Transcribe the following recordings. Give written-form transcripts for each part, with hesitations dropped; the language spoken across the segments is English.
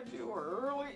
told you we're early.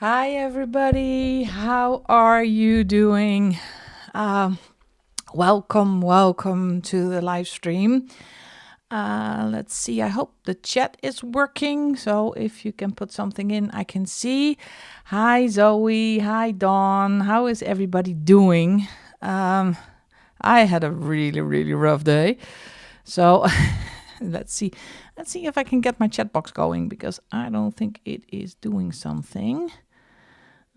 Hi everybody, how are you doing? Welcome to the live stream. Let's see, I hope the chat is working. So if you can put something in, I can see. Hi Zoe, hi Dawn, how is everybody doing? I had a really rough day. So let's see if I can get my chat box going because I don't think it is doing something.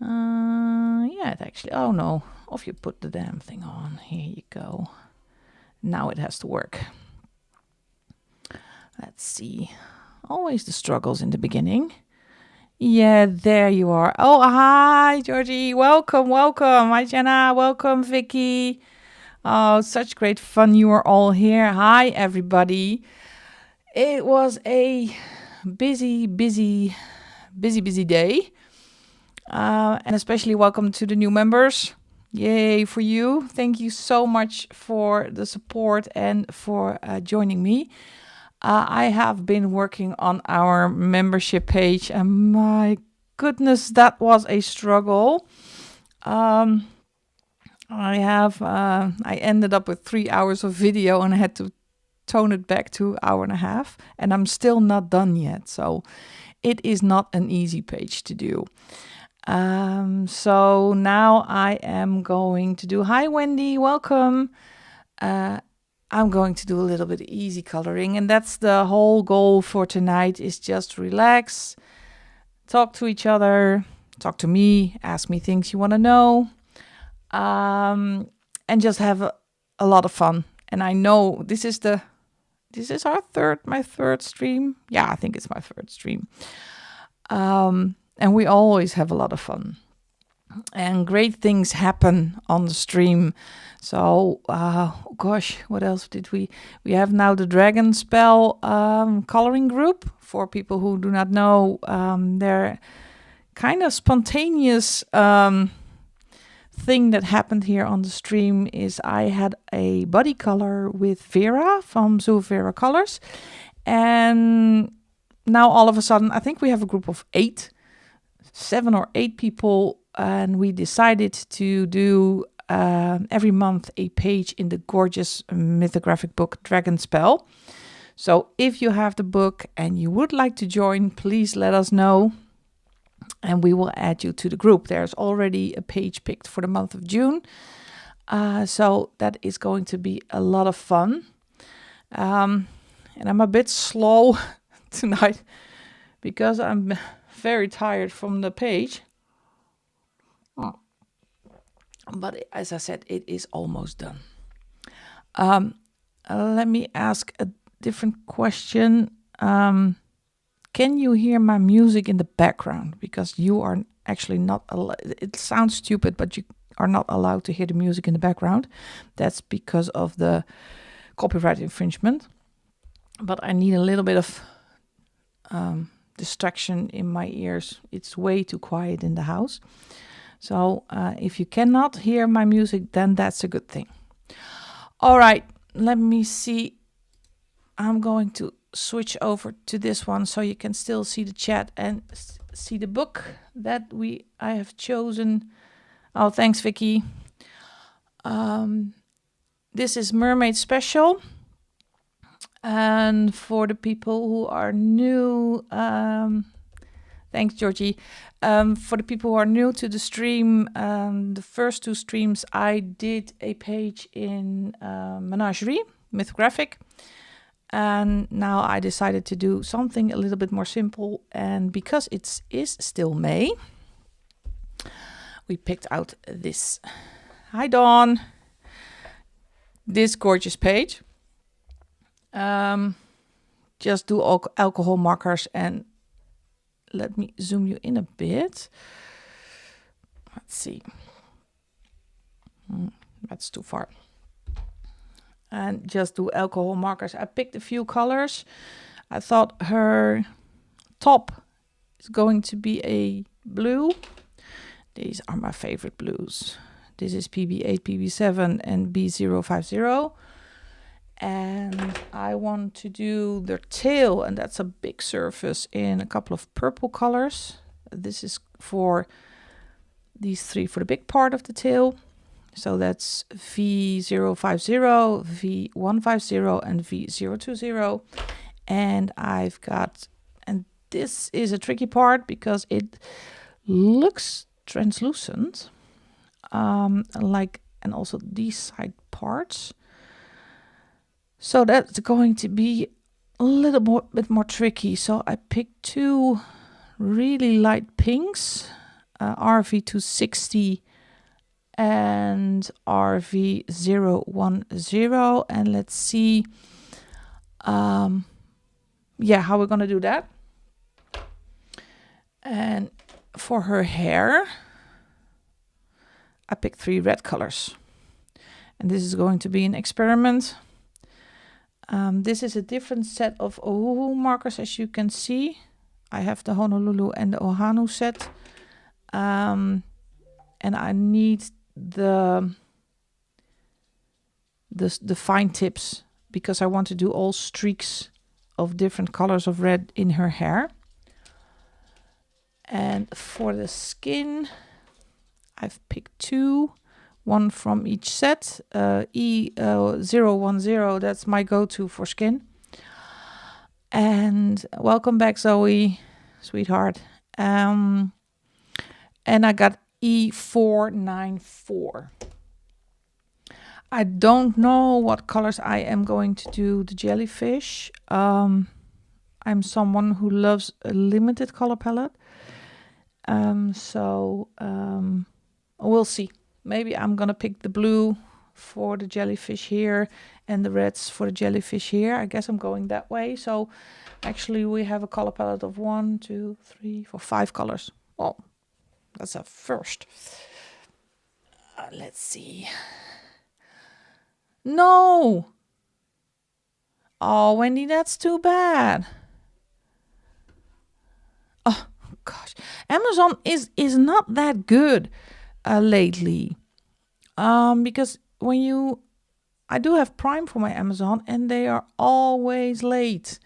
Yeah, it actually, oh no, off you put the damn thing on. Here you go. Now it has to work. Let's see. Always the struggles in the beginning. Yeah, there you are. Oh, hi, Georgie. Welcome. Hi, Jenna. Welcome, Vicky. Oh, such great fun you are all here. Hi, everybody. It was a busy day. And especially welcome to the new members. Yay for you. Thank you so much for the support and for joining me. I have been working on our membership page and my goodness, that was a struggle. I ended up with 3 hours of video and I had to tone it back to 1.5 hours and I'm still not done yet. So it is not an easy page to do. So now I am going to do, hi Wendy, welcome. I'm going to do a little bit easy coloring and that's the whole goal for tonight is just relax, talk to each other, talk to me, ask me things you want to know, and just have a lot of fun. And I know this is my third stream. Yeah, I think it's my third stream. And we always have a lot of fun. And great things happen on the stream. So, gosh, what else did we have now the Dragon Spell coloring group. For people who do not know, they're kind of spontaneous thing that happened here on the stream is I had a body color with Vera from Zoo Vera Colors. And now all of a sudden, I think we have a group of 7 or 8 people, and we decided to do every month a page in the gorgeous mythographic book Dragon Spell. So if you have the book and you would like to join, please let us know and we will add you to the group. There's already a page picked for the month of June. So that is going to be a lot of fun. And I'm a bit slow tonight because I'm very tired from the page. But as I said, it is almost done. Let me ask a different question. Can you hear my music in the background? Because you are actually not it sounds stupid, but you are not allowed to hear the music in the background. That's because of the copyright infringement. But I need a little bit of distraction in my ears. It's way too quiet in the house. So if you cannot hear my music, then that's a good thing. All right, let me see. I'm going to switch over to this one so you can still see the chat and see the book that I have chosen. Oh, thanks, Vicky. This is Mermaid Special. And for the people who are new, thanks, Georgie. For the people who are new to the stream, the first 2 streams, I did a page in Menagerie, Mythographic. And now I decided to do something a little bit more simple. And because it is still May, we picked out this. Hi, Dawn. This gorgeous page. Just do alcohol markers and let me zoom you in a bit. Let's see. That's too far. And just do alcohol markers. I picked a few colors. I thought her top is going to be a blue. These are my favorite blues. This is PB8, PB7 and B050. And I want to do their tail, and that's a big surface in a couple of purple colors. This is for these 3 for the big part of the tail. So that's V050, V150, and V020. And I've got, and this is a tricky part because it looks translucent, like, and also these side parts. So that's going to be a little bit more tricky. So I picked 2 really light pinks, RV260 and RV010, and let's see how we're gonna do that. And for her hair, I picked 3 red colors, and this is going to be an experiment. This is a different set of Ohuhu markers, as you can see. I have the Honolulu and the Ohanu set, and I need the fine tips because I want to do all streaks of different colors of red in her hair. And for the skin, I've picked 2, 1 from each set. E010, that's my go-to for skin. And welcome back, Zoe, sweetheart. And I got E494. I don't know what colors I am going to do the jellyfish. I'm someone who loves a limited color palette. We'll see. Maybe I'm gonna pick the blue for the jellyfish here and the reds for the jellyfish here. I guess I'm going that way. So actually we have a color palette of 1, 2, 3, 4, 5 colors. Well, that's a first. Let's see. No! Oh, Wendy, that's too bad. Oh, gosh. Amazon is not that good lately. Because I do have Prime for my Amazon, and they are always late.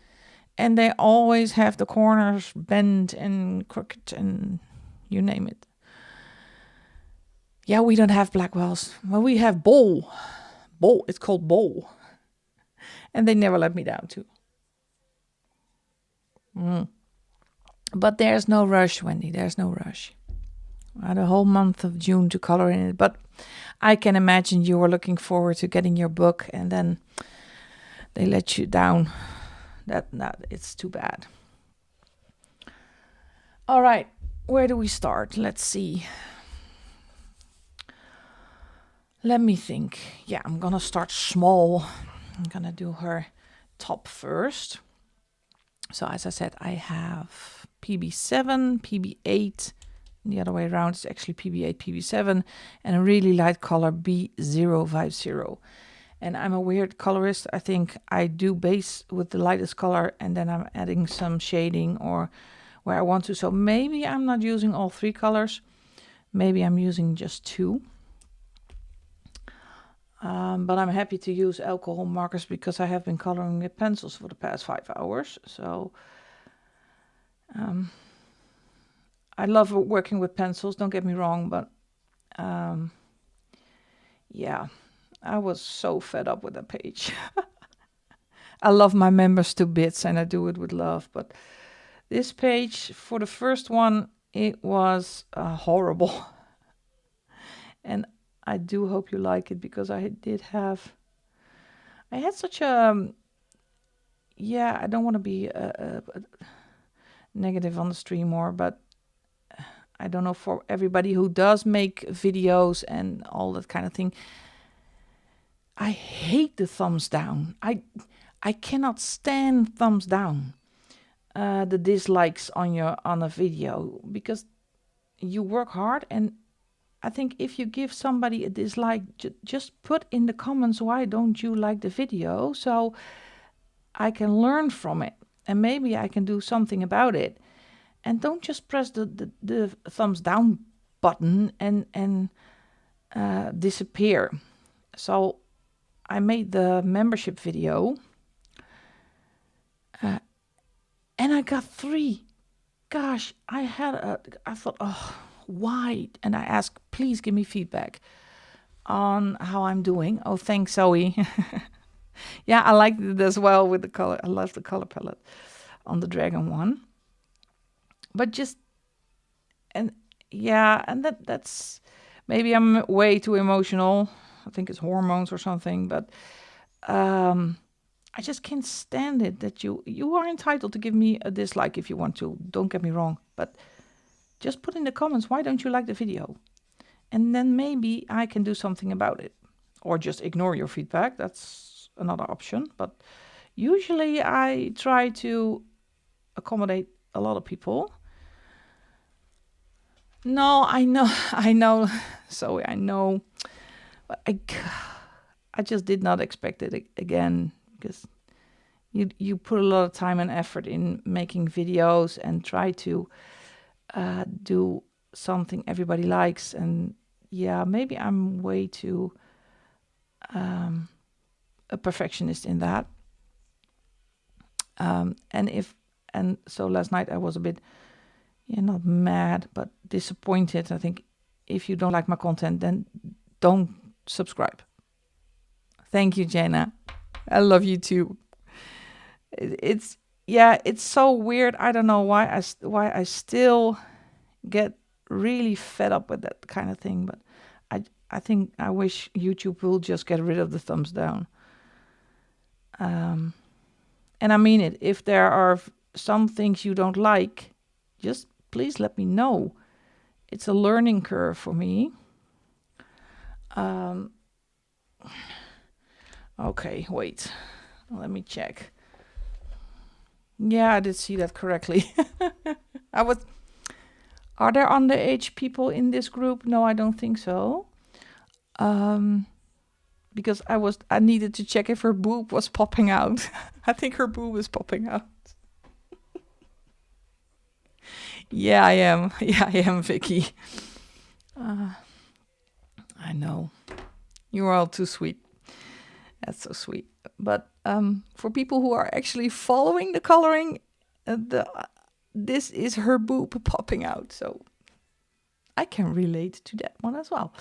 And they always have the corners bent and crooked and you name it. Yeah, we don't have Blackwells. Well, we have Bowl. Bowl, it's called Bowl. And they never let me down too. But there's no rush, Wendy. There's no rush. I had a whole month of June to color in it. But I can imagine you were looking forward to getting your book and then they let you down. It's too bad. All right, where do we start? Let's see. Let me think. Yeah, I'm gonna start small. I'm gonna do her top first. So as I said, I have PB7, PB8, and the other way around is actually PB8, PB7, and a really light color B050. And I'm a weird colorist. I think I do base with the lightest color and then I'm adding some shading or where I want to. So maybe I'm not using all 3 colors. Maybe I'm using just 2. But I'm happy to use alcohol markers because I have been coloring with pencils for the past 5 hours. So I love working with pencils, don't get me wrong, but yeah, I was so fed up with that page. I love my members to bits and I do it with love, but this page, for the first one, it was horrible. And I do hope you like it because I had such a, I don't want to be negative on the stream more, but I don't know, for everybody who does make videos and all that kind of thing, I hate the thumbs down. I cannot stand thumbs down, the dislikes on a video, because you work hard, and I think if you give somebody a dislike, just put in the comments, why don't you like the video, so I can learn from it and maybe I can do something about it. And don't just press the thumbs down button and disappear. So I made the membership video and I got 3 gosh, I thought, oh, why? And I asked, please give me feedback on how I'm doing. Oh, thanks, Zoe. Yeah, I liked it as well with the color. I love the color palette on the dragon one. But just, and yeah, and that's maybe I'm way too emotional. I think it's hormones or something, but I just can't stand it that you are entitled to give me a dislike if you want to. Don't get me wrong, but just put in the comments, why don't you like the video? And then maybe I can do something about it. Or just ignore your feedback. That's another option. But usually I try to accommodate a lot of people. No, I know, I know. Sorry, I know. But I just did not expect it again, because you put a lot of time and effort in making videos and try to do something everybody likes. And yeah, maybe I'm way too a perfectionist in that. And so last night I was a bit, not mad, but disappointed. I think if you don't like my content, then don't subscribe. Thank you, Jana. I love you too. It's so weird. I don't know why I still get really fed up with that kind of thing, but I think I wish YouTube will just get rid of the thumbs down. And I mean it. If there are some things you don't like, just please let me know. It's a learning curve for me. Okay, wait. Let me check. Yeah, I did see that correctly. Are there underage people in this group? No, I don't think so. Because I needed to check if her boob was popping out. I think her boob is popping out. Yeah, I am. Yeah, I am, Vicky. I know. You're all too sweet. That's so sweet. But for people who are actually following the coloring, this is her boob popping out. So I can relate to that one as well.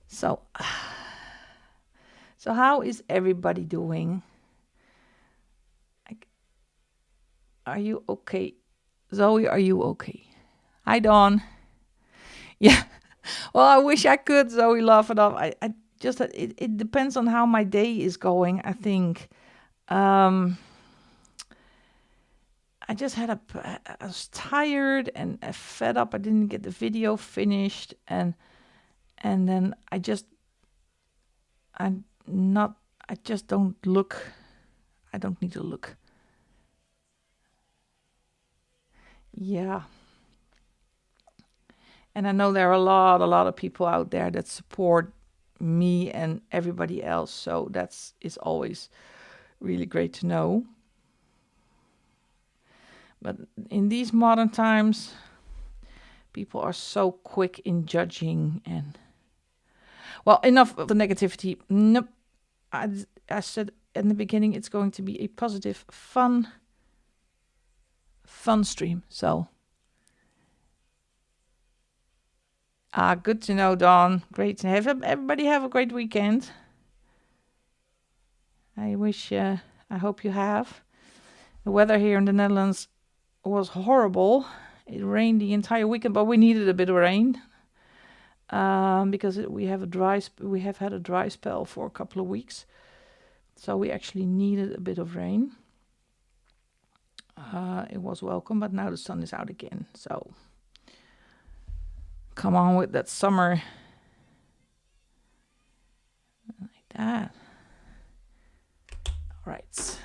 So how is everybody doing? Are you okay? Zoe, are you okay? Hi, Dawn. Yeah. Well, I wish I could, Zoe, laugh it off. I just, it depends on how my day is going, I think. I just I was tired and fed up. I didn't get the video finished. And then I just don't look. I don't need to look. Yeah. And I know there are a lot of people out there that support me and everybody else. So is always really great to know. But in these modern times, people are so quick in judging and, well, enough of the negativity. Nope. I said in the beginning, it's going to be a positive, fun stream. So, good to know, Dawn. Great to have everybody have a great weekend. I hope you have. The weather here in the Netherlands was horrible. It rained the entire weekend, but we needed a bit of rain. Because we have had a dry spell for a couple of weeks. So we actually needed a bit of rain. It was welcome, but now the sun is out again. So come on with that summer. Like that. All right. Let's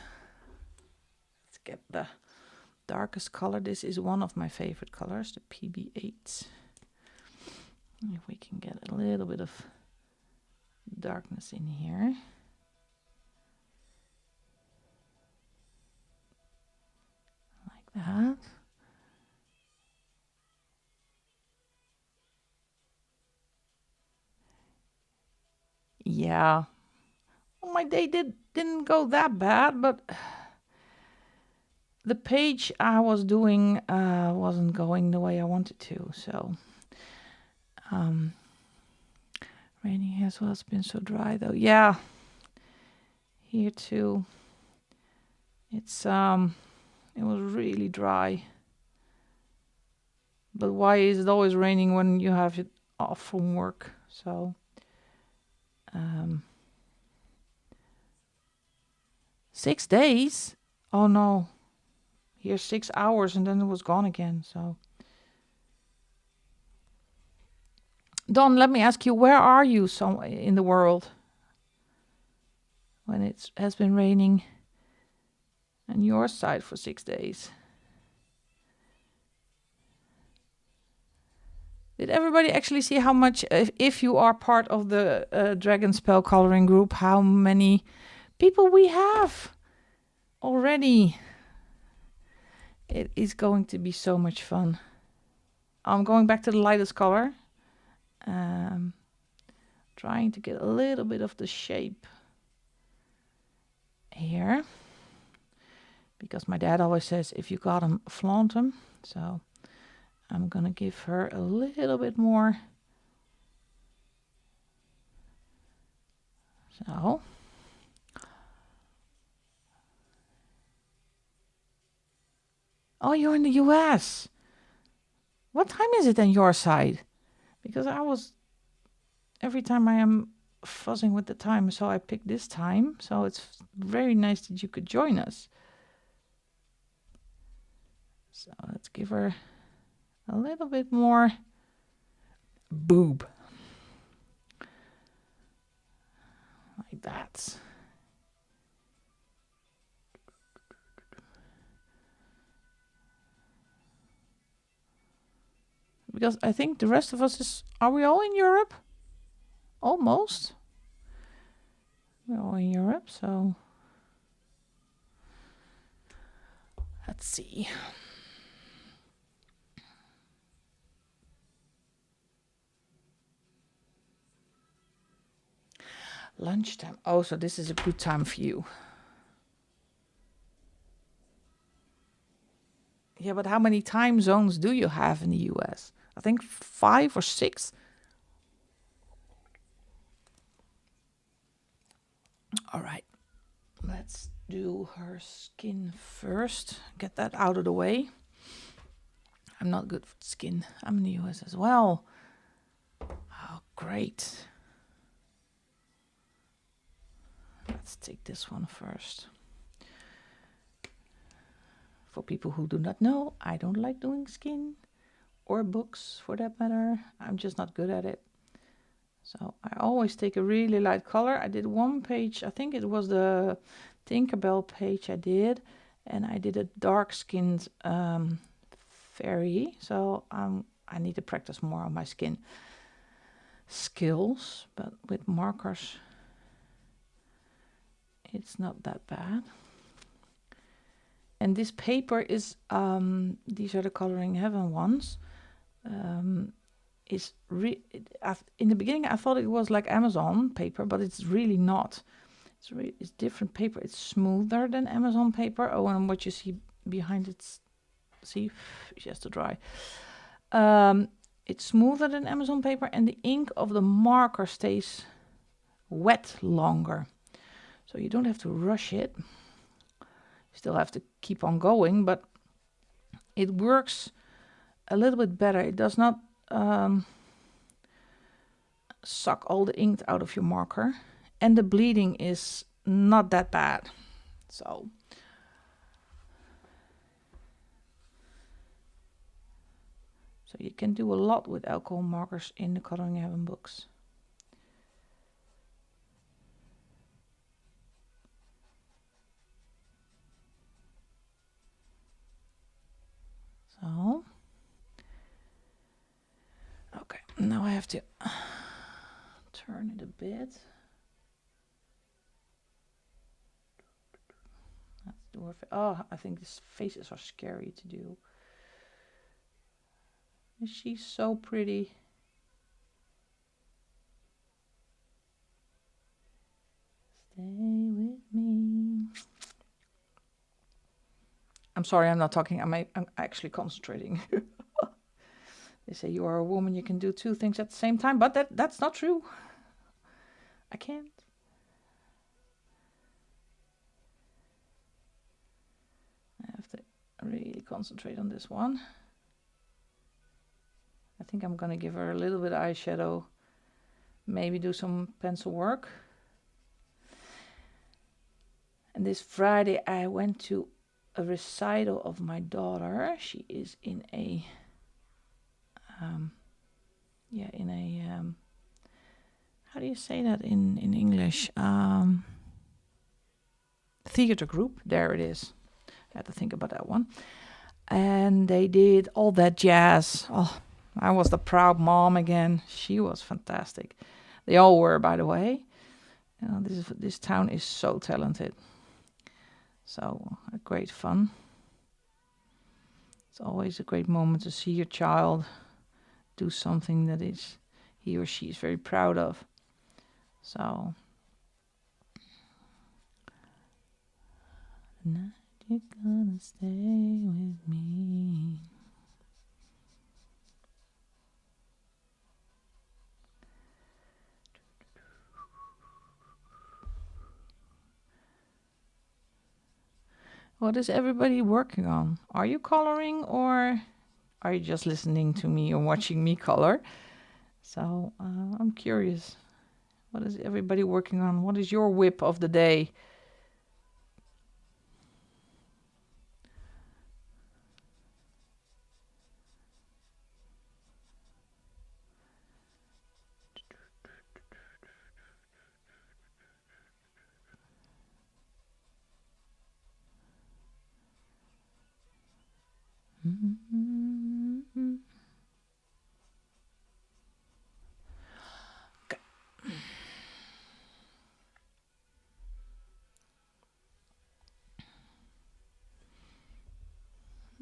get the darkest color. This is one of my favorite colors, the PB8. If we can get a little bit of darkness in here. Like that. Yeah. Well, my day didn't go that bad, but the page I was doing wasn't going the way I wanted to, so raining as well. It's been so dry though. Yeah, here too. It's it was really dry. But why is it always raining when you have it off from work? So 6 days? Oh no. Here's 6 hours and then it was gone again. So Don, let me ask you, where are you in the world when it has been raining on your side for 6 days? Did everybody actually see how much, if you are part of the Dragon Spell coloring group, how many people we have already? It is going to be so much fun. I'm going back to the lightest color. Trying to get a little bit of the shape here. Because my dad always says, if you got them, flaunt them. So I'm going to give her a little bit more. So. Oh, you're in the US. What time is it on your side? Because every time I am fuzzing with the time, so I picked this time. So it's very nice that you could join us. So let's give her a little bit more boob. Like that. Because I think the rest of us are we all in Europe? Almost. We're all in Europe, so let's see. Lunchtime. Oh, so this is a good time for you. Yeah, but how many time zones do you have in the US? I think 5 or 6. All right. Let's do her skin first. Get that out of the way. I'm not good for skin. I'm in the US as well. Oh, great. Let's take this one first. For people who do not know, I don't like doing skin or books for that matter. I'm just not good at it. So I always take a really light color. I did one page, I think it was the Tinkerbell page I did, and I did a dark skinned fairy. So I need to practice more on my skin skills, but with markers it's not that bad. And this paper is these are the Coloring Heaven ones. Is in the beginning I thought it was like Amazon paper, but it's really not. It's different paper. It's smoother than Amazon paper. Oh, and what you see behind it, see, she has to dry. It's smoother than Amazon paper, and the ink of the marker stays wet longer. So you don't have to rush it. You still have to keep on going, but it works a little bit better. It does not suck all the ink out of your marker, and the bleeding is not that bad. So you can do a lot with alcohol markers in the Coloring Heaven books. So okay, now I have to turn it a bit. Let's do her. Oh, I think these faces are scary to do. She's so pretty. Stay with me. I'm sorry, I'm not talking. I'm actually concentrating. They say you are a woman, you can do two things at the same time, but that's not true. I can't. I have to really concentrate on this one. I think I'm gonna give her a little bit of eyeshadow, maybe do some pencil work. And this Friday I went to a recital of my daughter. She is in a how do you say that in English? Theater group. There it is. I had to think about that one. And they did all that jazz. Oh, I was the proud mom again. She was fantastic. They all were, by the way. You know, this town is so talented. So great fun. It's always a great moment to see your child do something that is he or she is very proud of. So tonight you're gonna stay with me. What is everybody working on? Are you coloring or are you just listening to me or watching me color? So I'm curious. What is everybody working on? What is your whip of the day?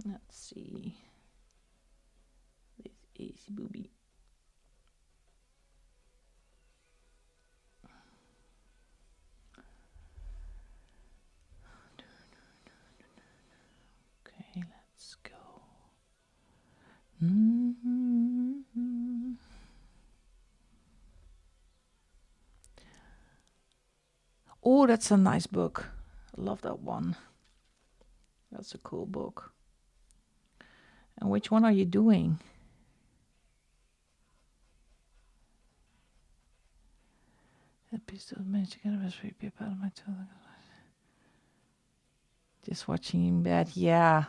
Let's see. This easy booby. Okay, let's go. Oh, that's a nice book. I love that one. That's a cool book. And which one are you doing? That piece of magic was very peep out of my toe. Just watching in bed. Yeah.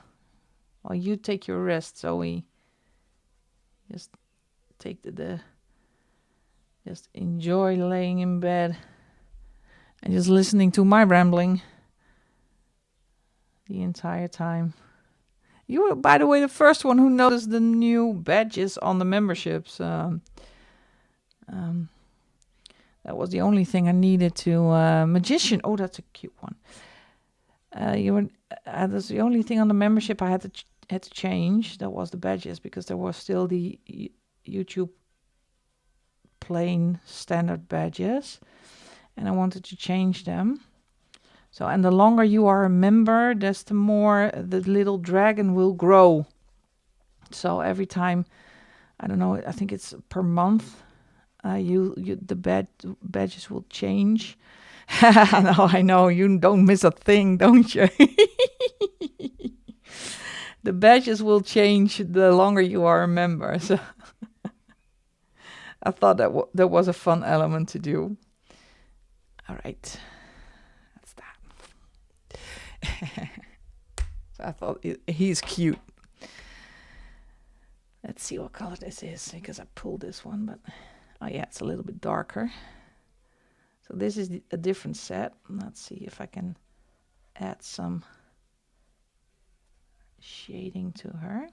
Well, you take your rest, Zoe. Just take just enjoy laying in bed and just listening to my rambling the entire time. You were, by the way, the first one who noticed the new badges on the memberships. That was the only thing I needed to magician. Oh, that's a cute one. That's the only thing on the membership I had to change. That was the badges because there was still the YouTube plain standard badges, and I wanted to change them. So, and the longer you are a member, the more the little dragon will grow. So every time, I don't know, I think it's per month, the badges will change. No, I know, you don't miss a thing, don't you? The badges will change the longer you are a member. So I thought that was a fun element to do. All right. That's that. So I thought he's cute. Let's see what color this is because I pulled this one, but oh yeah, it's a little bit darker. So this is a different set. Let's see if I can add some shading to her.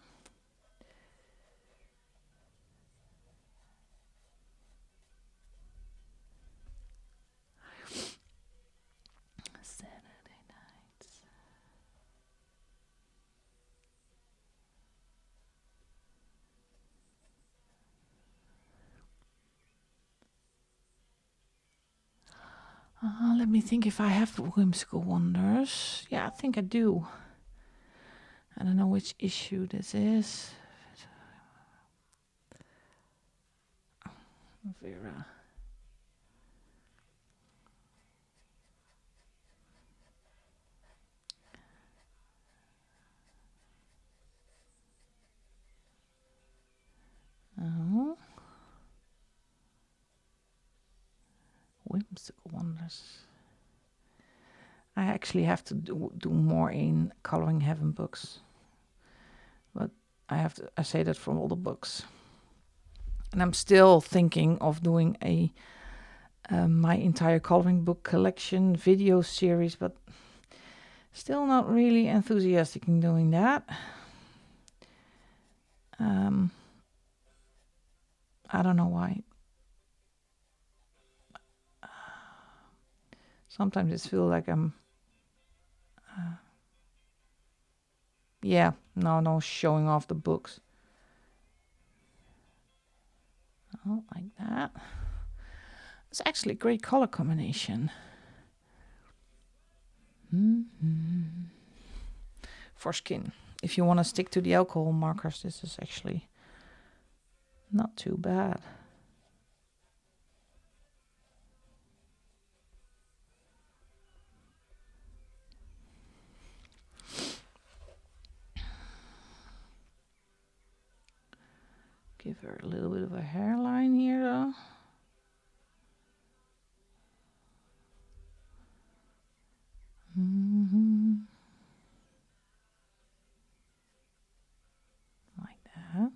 Saturday nights. Let me think if I have whimsical wonders. Yeah, I think I do. don't know which issue this is. Vera. Oh. Whimsical Wonders. I actually have to do more in Coloring Heaven books. But I say that from all the books. And I'm still thinking of doing a my entire coloring book collection video series, but still not really enthusiastic in doing that. I don't know why. Sometimes it feels like I'm no showing off the books. Oh, like that. It's actually a great color combination. For skin. If you want to stick to the alcohol markers, this is actually not too bad. Give her a little bit of a hairline here though. Like that.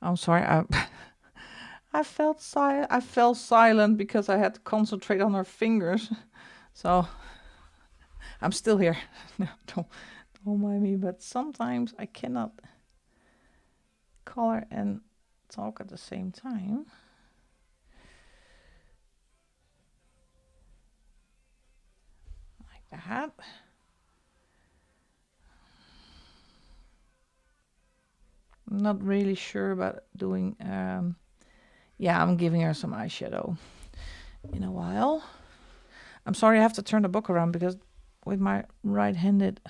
I'm sorry, I felt I fell silent because I had to concentrate on her fingers. So I'm still here. No, don't mind me, but sometimes I cannot color and talk at the same time. Like that. I'm not really sure about doing yeah, I'm giving her some eyeshadow in a while. I'm sorry I have to turn the book around because with my right-handed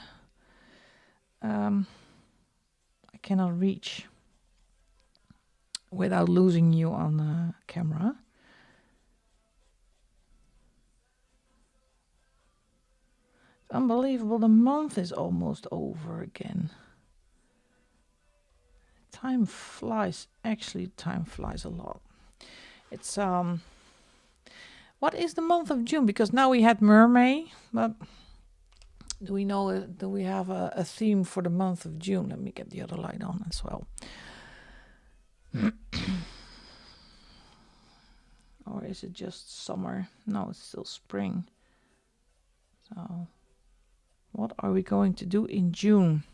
I cannot reach without losing you on the camera. It's unbelievable, the month is almost over again. Time flies. Actually, time flies a lot. It's what is the month of June? Because now we had Mermaid, but do we know? Do we have a theme for the month of June? Let me get the other light on as well. Or is it just summer? No, it's still spring. So, what are we going to do in June?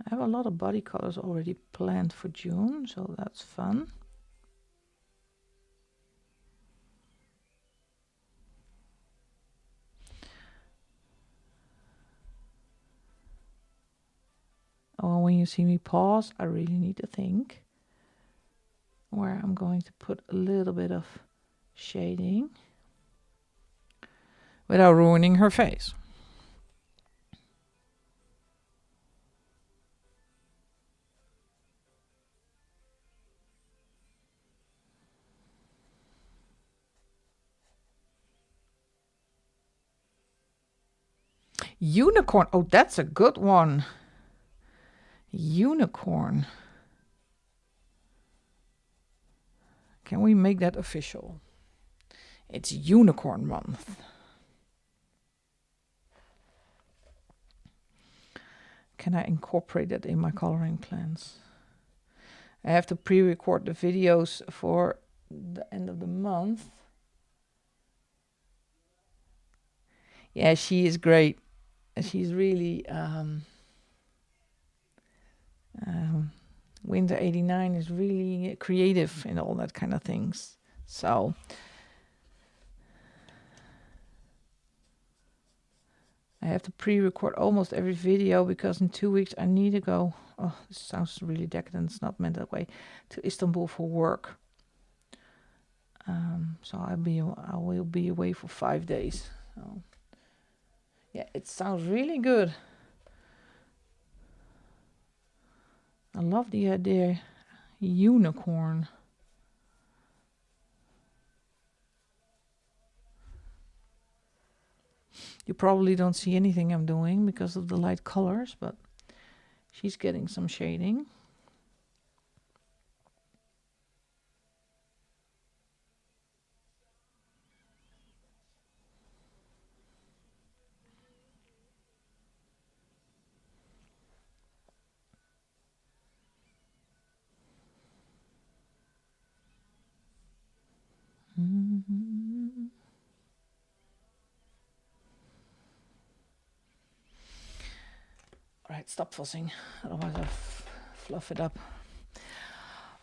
I have a lot of body colors already planned for June, so that's fun. Oh, when you see me pause, I really need to think where I'm going to put a little bit of shading without ruining her face. Unicorn. Oh, that's a good one. Unicorn. Can we make that official? It's Unicorn Month. Can I incorporate that in my coloring plans? I have to pre-record the videos for the end of the month. Yeah, she is great. She's really Winter 89 is really creative in all that kind of things. So I have to pre-record almost every video because in 2 weeks I need to go. Oh, this sounds really decadent. It's not meant that way. To Istanbul for work. So I will be away for 5 days. So yeah, it sounds really good. I love the idea. Unicorn. You probably don't see anything I'm doing because of the light colors, but she's getting some shading. Mm-hmm. All right, stop fussing, otherwise I'll fluff it up.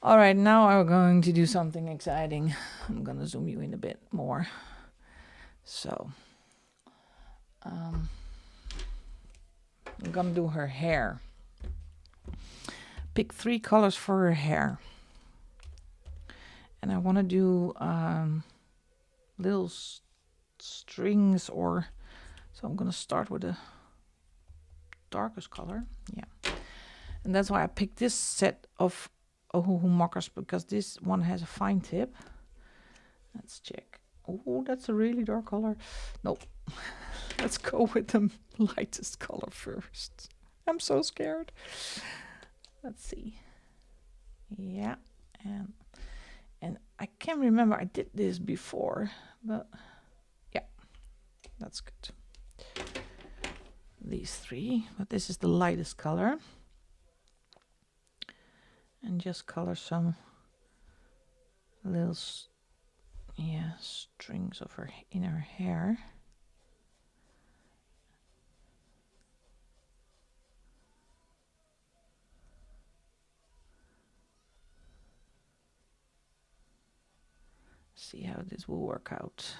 All right, now I'm going to do something exciting. I'm gonna zoom you in a bit more. So, I'm gonna do her hair. Pick 3 colors for her hair. And I want to do little strings, or so I'm gonna start with the darkest color. Yeah, and that's why I picked this set of Ohuhu markers, because this one has a fine tip. Let's check. Oh, that's a really dark color. Nope. Let's go with the lightest color first. I'm so scared. Let's see. Yeah, and I can't remember I did this before, but yeah, that's good. These 3, but this is the lightest color. And just color some little strings of her in her hair. See how this will work out.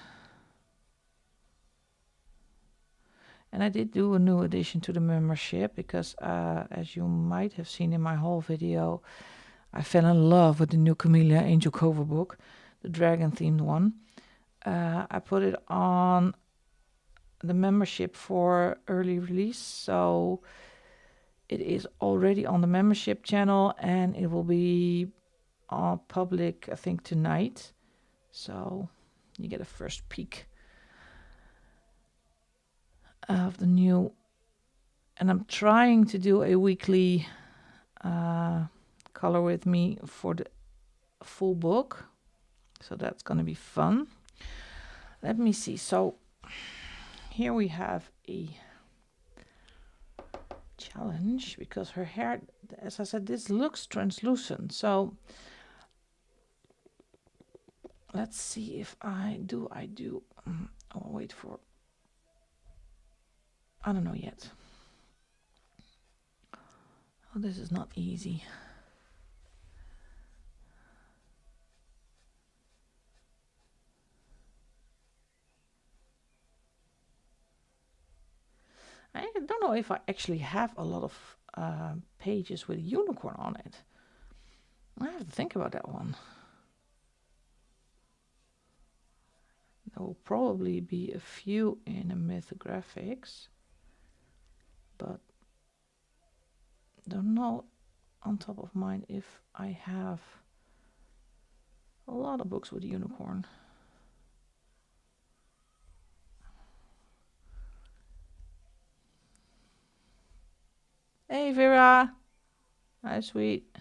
And I did do a new addition to the membership because as you might have seen in my haul video, I fell in love with the new Camellia Angel cover book, the dragon themed one. I put it on the membership for early release, so it is already on the membership channel and it will be public, I think, tonight. So you get a first peek of the new, and I'm trying to do a weekly color with me for the full book, so that's gonna be fun. Let me see. So here we have a challenge because her hair, as I said, this looks translucent, so let's see if I do. I'll wait for, I don't know yet. Oh, this is not easy. I don't know if I actually have a lot of pages with a unicorn on it. I have to think about that one. There will probably be a few in the mythographics, but don't know on top of mind if I have a lot of books with a unicorn. Hey Vera, hi sweet,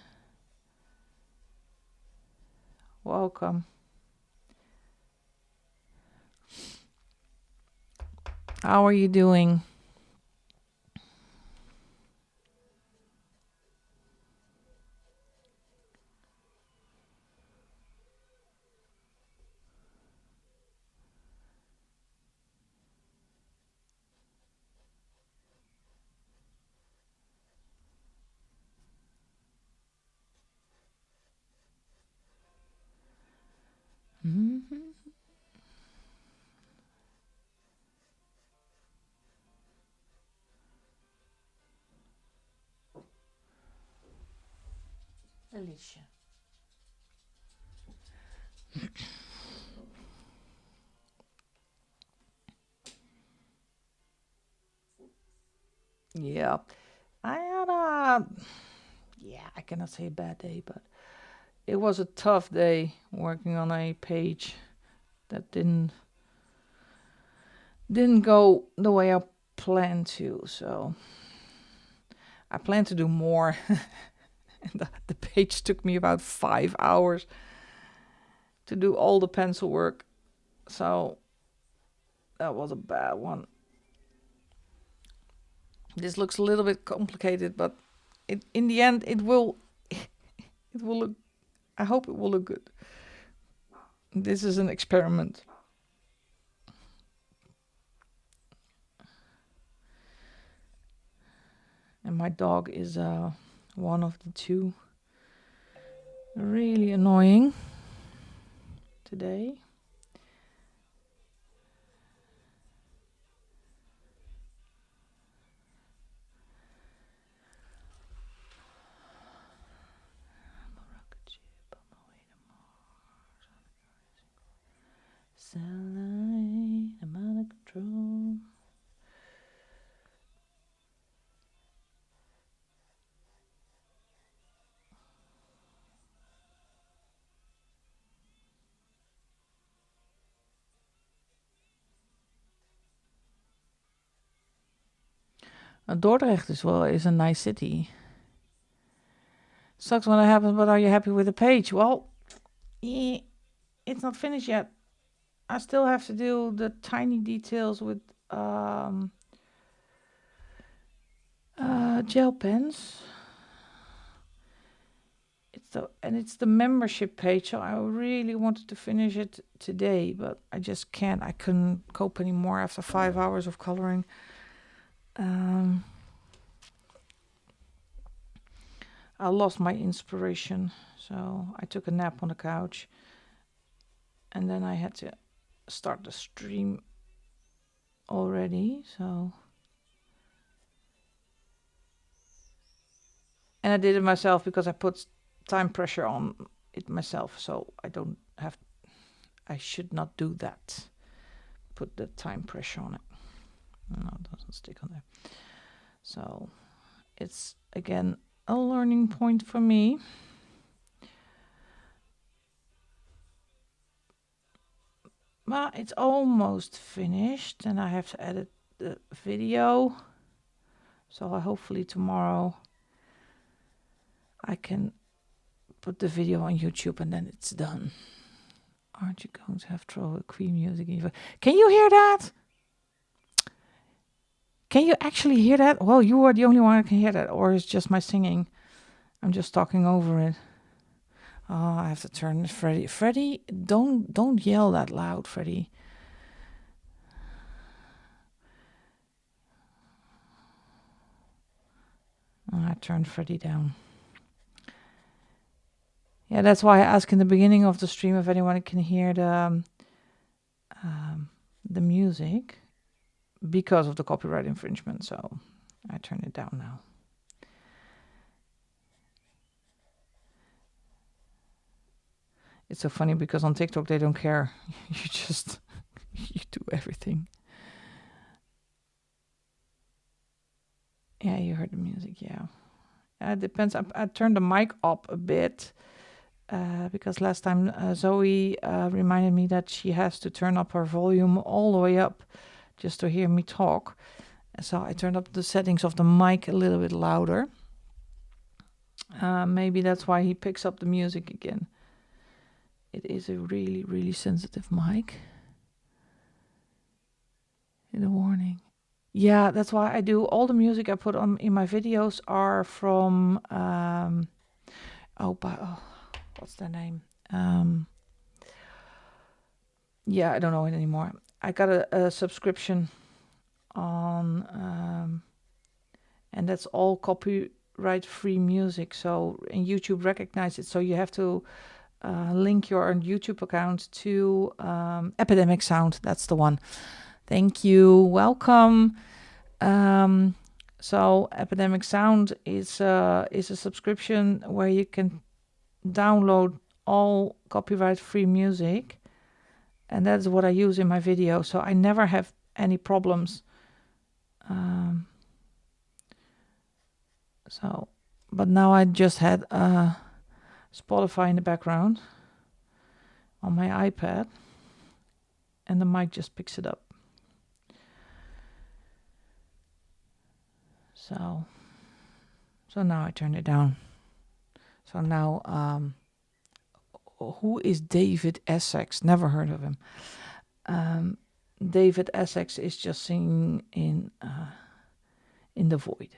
welcome. How are you doing? Alicia. Yeah, I had I cannot say a bad day, but it was a tough day working on a page that didn't go the way I planned to. So I plan to do more. And the page took me about 5 hours to do all the pencil work. So that was a bad one. This looks a little bit complicated, but in the end it will it will look, I hope it will look good. This is an experiment. And my dog is one of the two. Really annoying today. Satellite, I'm out of control. Dordrecht is a nice city. Sucks when it happens, but are you happy with the page? Well, it's not finished yet. I still have to do the tiny details with gel pens. It's the membership page, so I really wanted to finish it today, but I just can't. I couldn't cope anymore after 5 hours of coloring. I lost my inspiration, so I took a nap on the couch, and then I had to start the stream already. So, and I did it myself because I put time pressure on it myself, so I should not do that. Put the time pressure on it. No, it doesn't stick on there. So it's again a learning point for me. But it's almost finished, and I have to edit the video. So hopefully tomorrow I can put the video on YouTube, and then it's done. Aren't you going to have trouble with Queen music even? Can you hear that? Can you actually hear that? Well, you are the only one who can hear that, or it's just my singing. I'm just talking over it. Oh, I have to turn Freddie. Freddie, don't yell that loud, Freddie. I turned Freddie down. Yeah, that's why I asked in the beginning of the stream if anyone can hear the music, because of the copyright infringement. So I turned it down now. It's so funny because on TikTok they don't care. You do everything. Yeah, you heard the music. Yeah, it depends. I turned the mic up a bit because last time Zoe reminded me that she has to turn up her volume all the way up just to hear me talk. So I turned up the settings of the mic a little bit louder. Maybe that's why he picks up the music again. It is a really, really sensitive mic. In the warning. Yeah, that's why I do all the music I put on in my videos are from what's their name? Yeah, I don't know it anymore. I got a subscription on and that's all copyright free music. So and YouTube recognizes it. So you have to link your YouTube account to Epidemic Sound. That's the one. Thank you. Welcome. So Epidemic Sound is a subscription where you can download all copyright-free music, and that's what I use in my video. So I never have any problems. But now I just had Spotify in the background on my iPad, and the mic just picks it up. So now I turn it down. So now, who is David Essex? Never heard of him. David Essex is just singing in the void.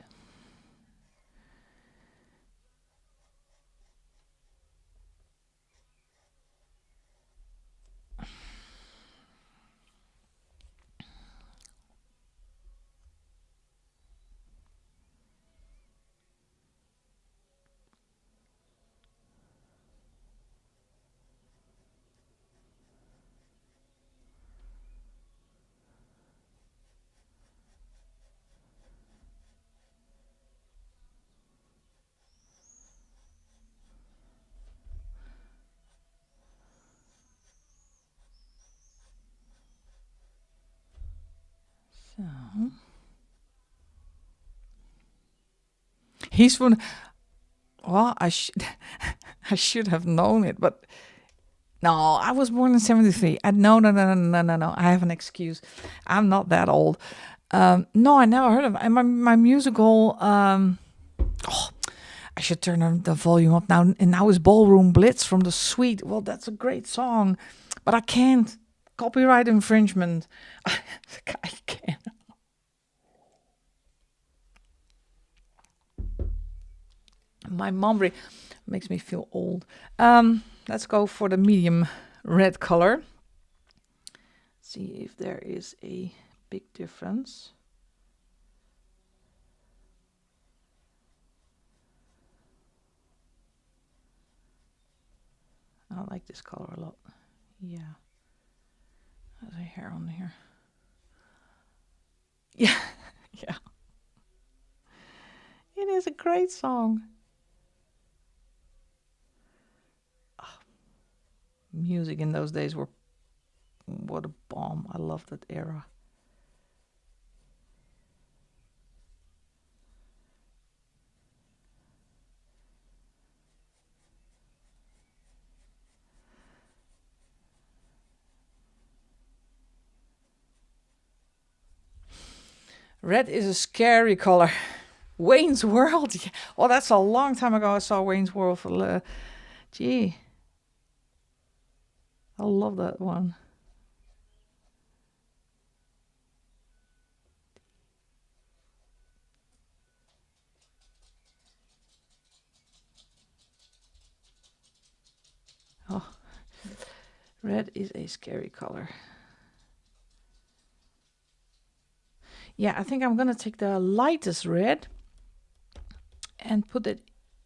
So he's from. Well, I should have known it, but no, I was born in 73. No. I have an excuse. I'm not that old. No, I never heard of it. And my musical. I should turn the volume up now. And now is Ballroom Blitz from the Suite. Well, that's a great song, but I can't. Copyright infringement. I can't. My mom makes me feel old. Let's go for the medium red color. See if there is a big difference. I like this color a lot. Yeah. There's a hair on here. Yeah. Yeah. It is a great song. Music in those days were what a bomb. I love that era. Red is a scary color. Wayne's World. Yeah. Well, that's a long time ago I saw Wayne's World. Gee. I love that one. Oh, red is a scary color. Yeah, I think I'm gonna take the lightest red and put it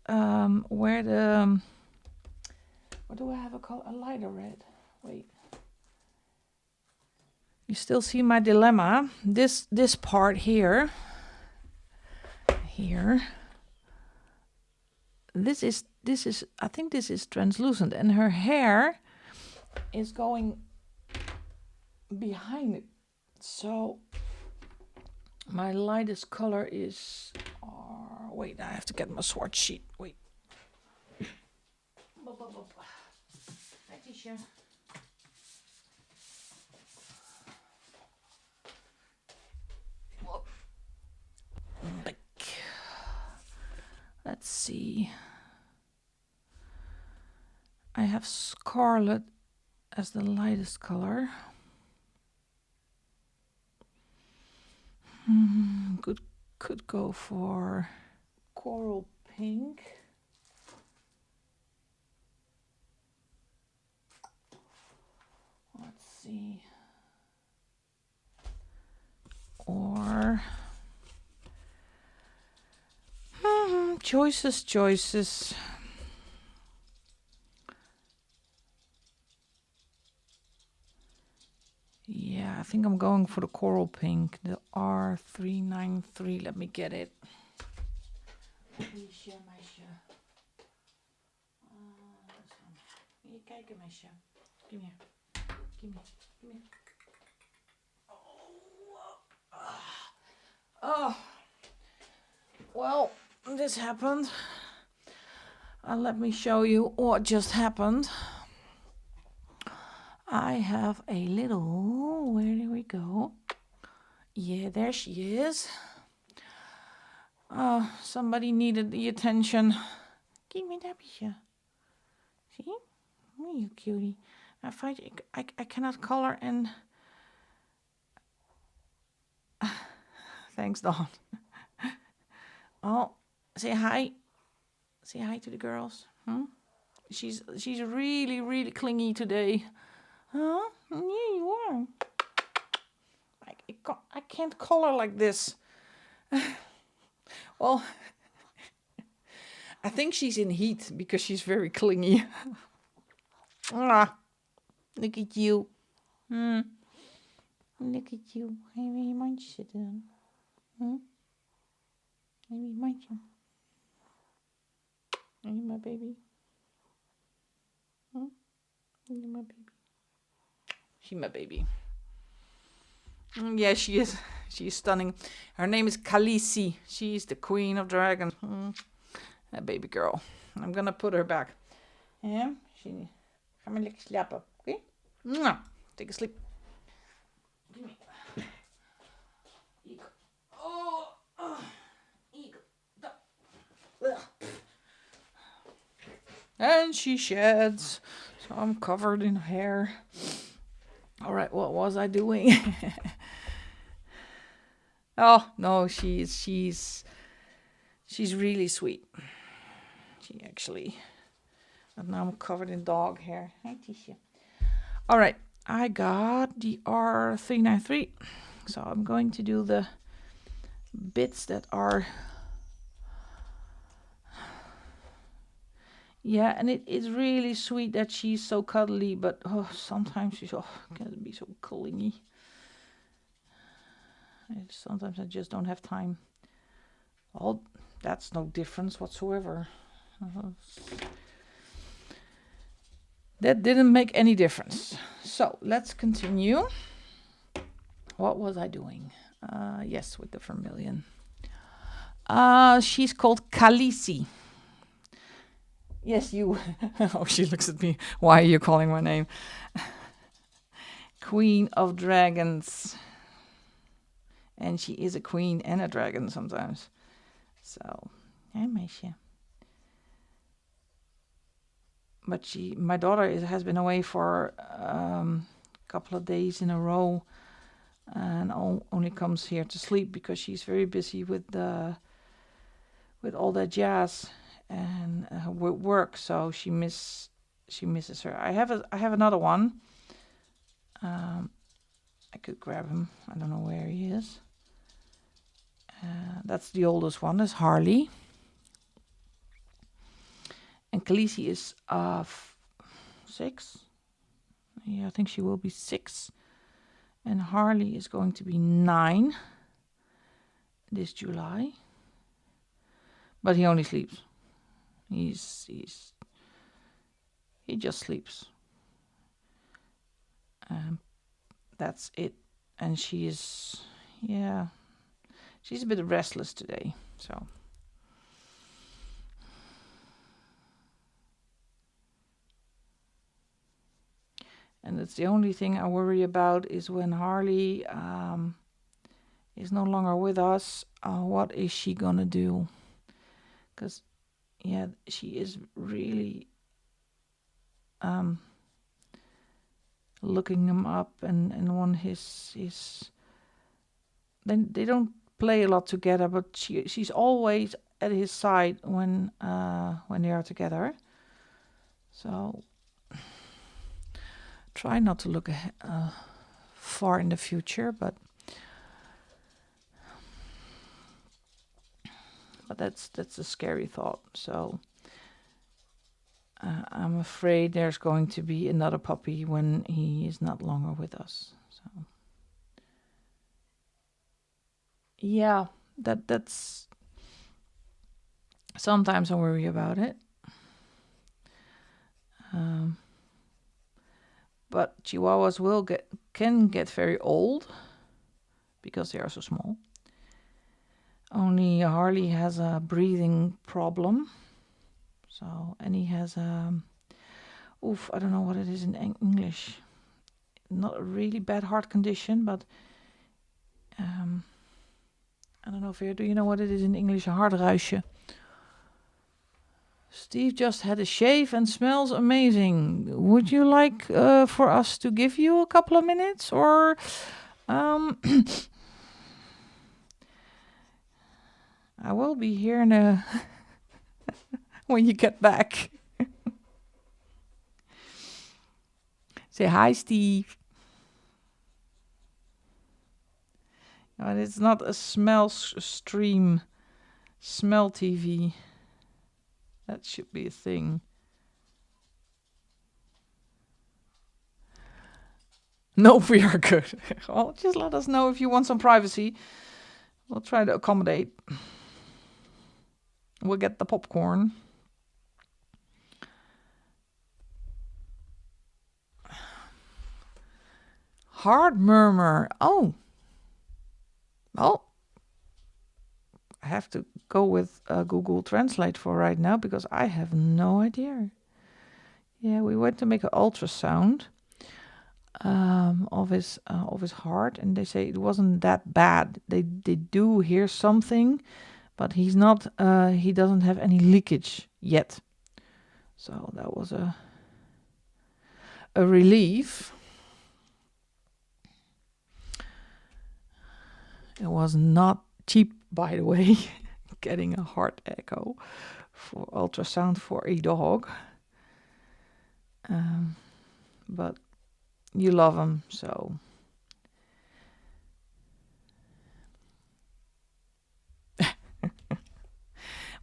where the. Or do I have a lighter red? Wait. You still see my dilemma. This part here. This is I think this is translucent, and her hair is going behind it. So my lightest color is wait, I have to get my swatch sheet. Wait. Hi, Tisha. Let's see. I have scarlet as the lightest color. Could go for coral pink. Let's see. Or choices. I think I'm going for the coral pink, the R393. Let me get it. Meisje, meisje. This one. Hier kijken, meisje. Give me. Give me. Give me. Oh. Well, this happened. Let me show you what just happened. I have a little, where did we go? Yeah, there she is. Somebody needed the attention. Give me that picture. See? Oh, you cutie. I cannot color and... Thanks, Dawn. Oh, say hi. Say hi to the girls. She's really, really clingy today. Huh? Yeah, you are. I can't color like this. Well, I think she's in heat because she's very clingy. Look at you. Look at you. Maybe mind je zitten. Maybe mind je. Are you my baby? Are you my baby? She's my baby. Yeah, she is. She is stunning. Her name is Khaleesi. She's the queen of dragons. A baby girl. I'm gonna put her back. Yeah, she. Ga maar lekker slapen, okay? Take a sleep. Give me. Eagle. Eagle. And she sheds. So I'm covered in hair. All right, what was I doing? Oh no, she's really sweet. She actually. And now I'm covered in dog hair. Hi, Tisha. All right, I got the R393. So I'm going to do the bits that are... Yeah, and it is really sweet that she's so cuddly, but sometimes she's can be so clingy. Sometimes I just don't have time. Well, that's no difference whatsoever. That didn't make any difference. So let's continue. What was I doing? Yes, with the vermilion. She's called Khaleesi. Yes, you. Oh, she looks at me. Why are you calling my name? Queen of Dragons. And she is a queen and a dragon sometimes. So, hey, meisje. But my daughter has been away for a couple of days in a row, and only comes here to sleep because she's very busy with all that jazz and work. So she misses her. I have another one. I could grab him. I don't know where he is. That's the oldest one. Is Harley. And Khaleesi is 6. Yeah, I think she will be 6. And Harley is going to be 9 this July. But he only sleeps. He just sleeps. That's it. And she's a bit restless today. So. And that's the only thing I worry about is when Harley is no longer with us. What is she gonna do? Because, yeah, she is really looking him up and on his. Then they don't play a lot together, but she's always at his side when they are together. So. Try not to look far in the future, but that's a scary thought. So I'm afraid there's going to be another puppy when he is not longer with us. So Yeah, that's sometimes I worry about it. But Chihuahuas can get very old because they are so small. Only Harley has a breathing problem. So, and he has I don't know what it is in English. Not a really bad heart condition, but I don't know, Veer, do you know what it is in English? A hartruisje. Steve just had a shave and smells amazing. Would you like for us to give you a couple of minutes, or I will be here in a when you get back. Say hi, Steve. But it's not a smell stream, smell TV. That should be a thing. No, we are good. Well, just let us know if you want some privacy. We'll try to accommodate. We'll get the popcorn. Hard murmur. Oh. Well, I have to go with Google Translate for right now because I have no idea. Yeah, we went to make an ultrasound of his heart, and they say it wasn't that bad. They do hear something, but he's not. He doesn't have any leakage yet. So that was a relief. It was not cheap, by the way, getting a heart echo for ultrasound for a dog. But you love him, so.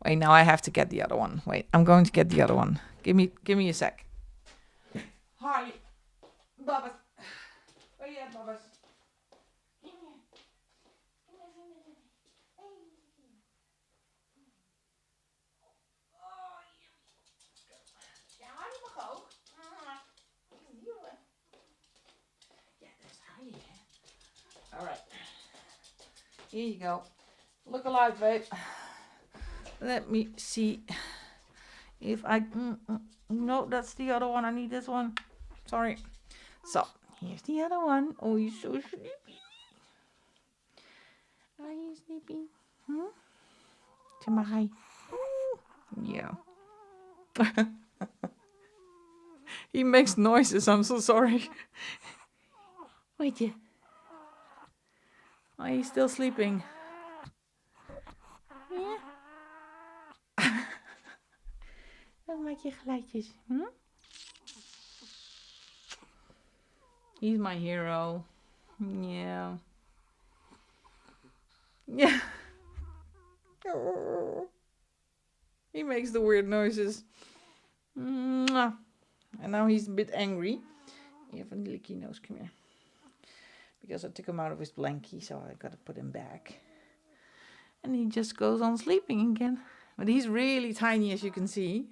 Wait, now I have to get the other one. Wait, I'm going to get the other one. Give me a sec. Harley, Babbas. Where you at, Babbas? Ja, Harley mag ook. Yeah, that's Harley. All right. Here you go. Look alive, babe. Let me see if I... no, that's the other one. I need this one. Sorry. So, here's the other one. Oh, you're so sleepy. Are you sleepy? Say maar hi. Yeah. He makes noises. I'm so sorry. Wait je. Are you still sleeping? Ja. Dan maak je geluidjes. He's my hero. Yeah. Yeah. He makes the weird noises. And now he's a bit angry. You have a licky nose, come here. Because I took him out of his blankie, so I gotta put him back. And he just goes on sleeping again. But he's really tiny, as you can see.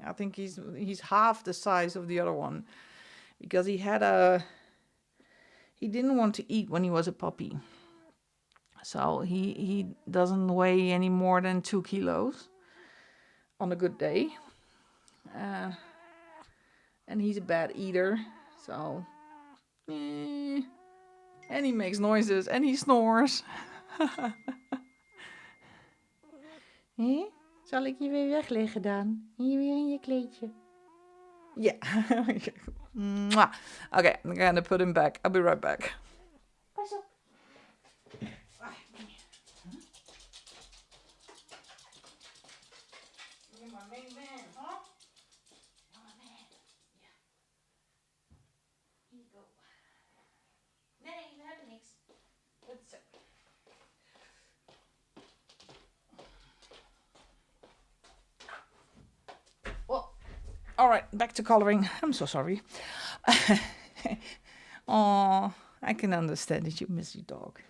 I think he's half the size of the other one. Because he didn't want to eat when he was a puppy. So he doesn't weigh any more than 2 kilos on a good day. And he's a bad eater. So... And he makes noises and he snores. Zal ik je weer wegleggen dan? Hier weer in je kleedje. Ja. Yeah. Okay, I'm gonna put him back. I'll be right back. Pas op. You're my main man, huh? You're my man. Yeah. Here you go. Nee, we hebben niks. Goed zo. Well, all right, back to coloring. I'm so sorry. Oh, I can understand that you miss your dog.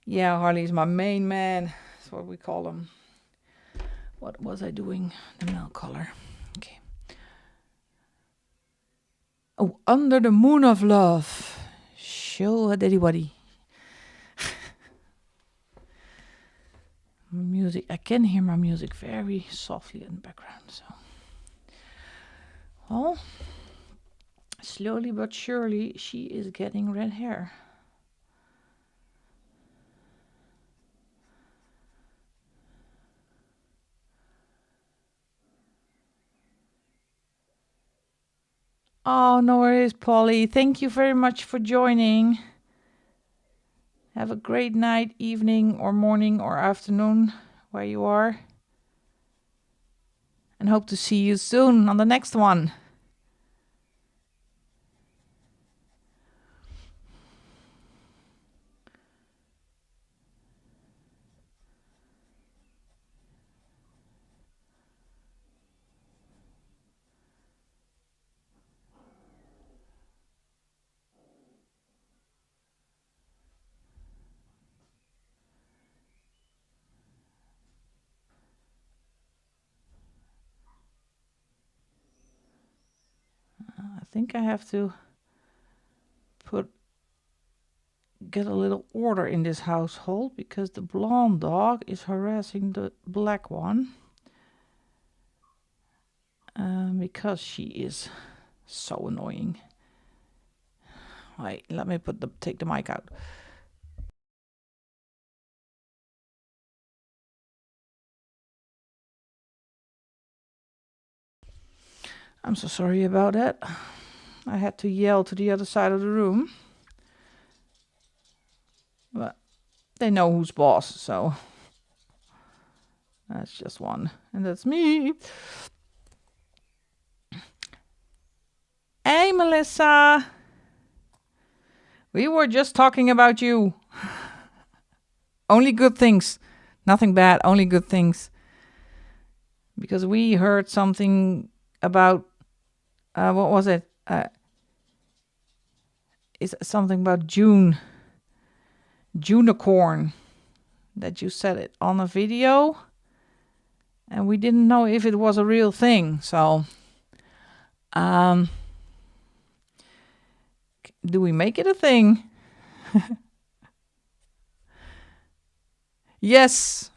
Yeah, Harley's my main man. That's what we call him. What was I doing? The milk color. Okay. Oh, Under the Moon of Love. Show daddy buddy. Music. I can hear my music very softly in the background. So, well, slowly but surely, she is getting red hair. Oh, no worries, Polly. Thank you very much for joining. Have a great night, evening, or morning, or afternoon, where you are. And hope to see you soon on the next one. I think I have to get a little order in this household because the blonde dog is harassing the black one. Because she is so annoying. Wait, let me take the mic out. I'm so sorry about that. I had to yell to the other side of the room. But they know who's boss, so that's just one. And that's me. Hey, Melissa. We were just talking about you. Only good things. Nothing bad, only good things. Because we heard something about, what was it? It's something about Junicorn. That you said it on a video. And we didn't know if it was a real thing. So, do we make it a thing? Yes.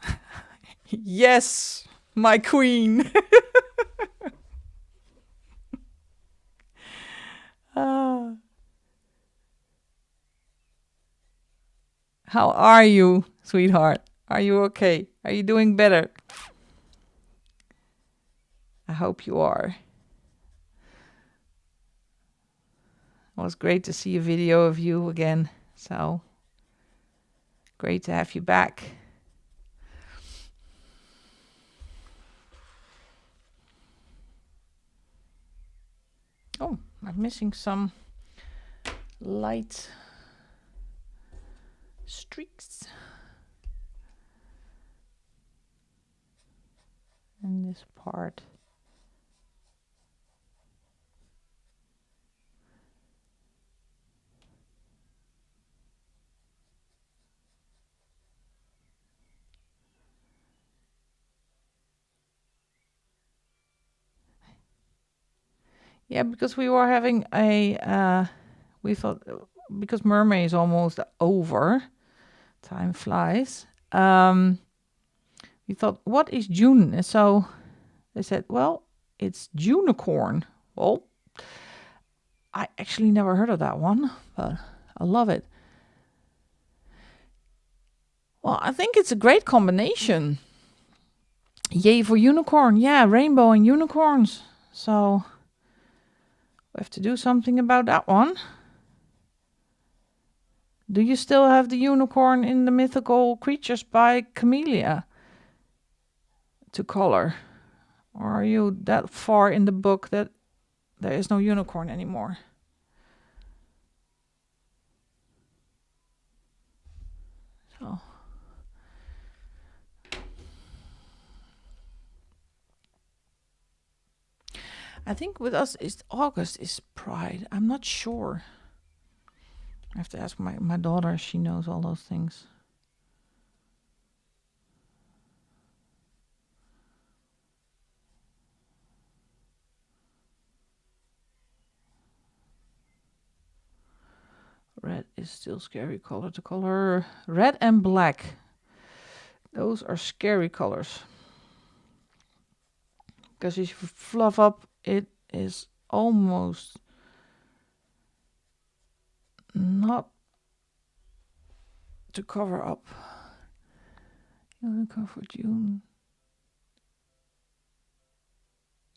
Yes, my queen. How are you, sweetheart? Are you okay? Are you doing better? I hope you are. It was great to see a video of you again. So great to have you back. Oh, I'm missing some light streaks in this part. Yeah, because we were having we thought, because Mermaid is almost over, time flies. We thought, what is June? So they said, well, it's Junicorn. Well, I actually never heard of that one, but I love it. Well, I think it's a great combination. Yay for unicorn. Yeah, rainbow and unicorns. So we have to do something about that one. Do you still have the unicorn in the Mythical Creatures by Camellia to color? Or are you that far in the book that there is no unicorn anymore? So I think with us is August is Pride. I'm not sure. I have to ask my daughter. She knows all those things. Red is still scary color to color. Red and black. Those are scary colors. Because if you fluff up, it is almost not to cover up. Unicorn for June.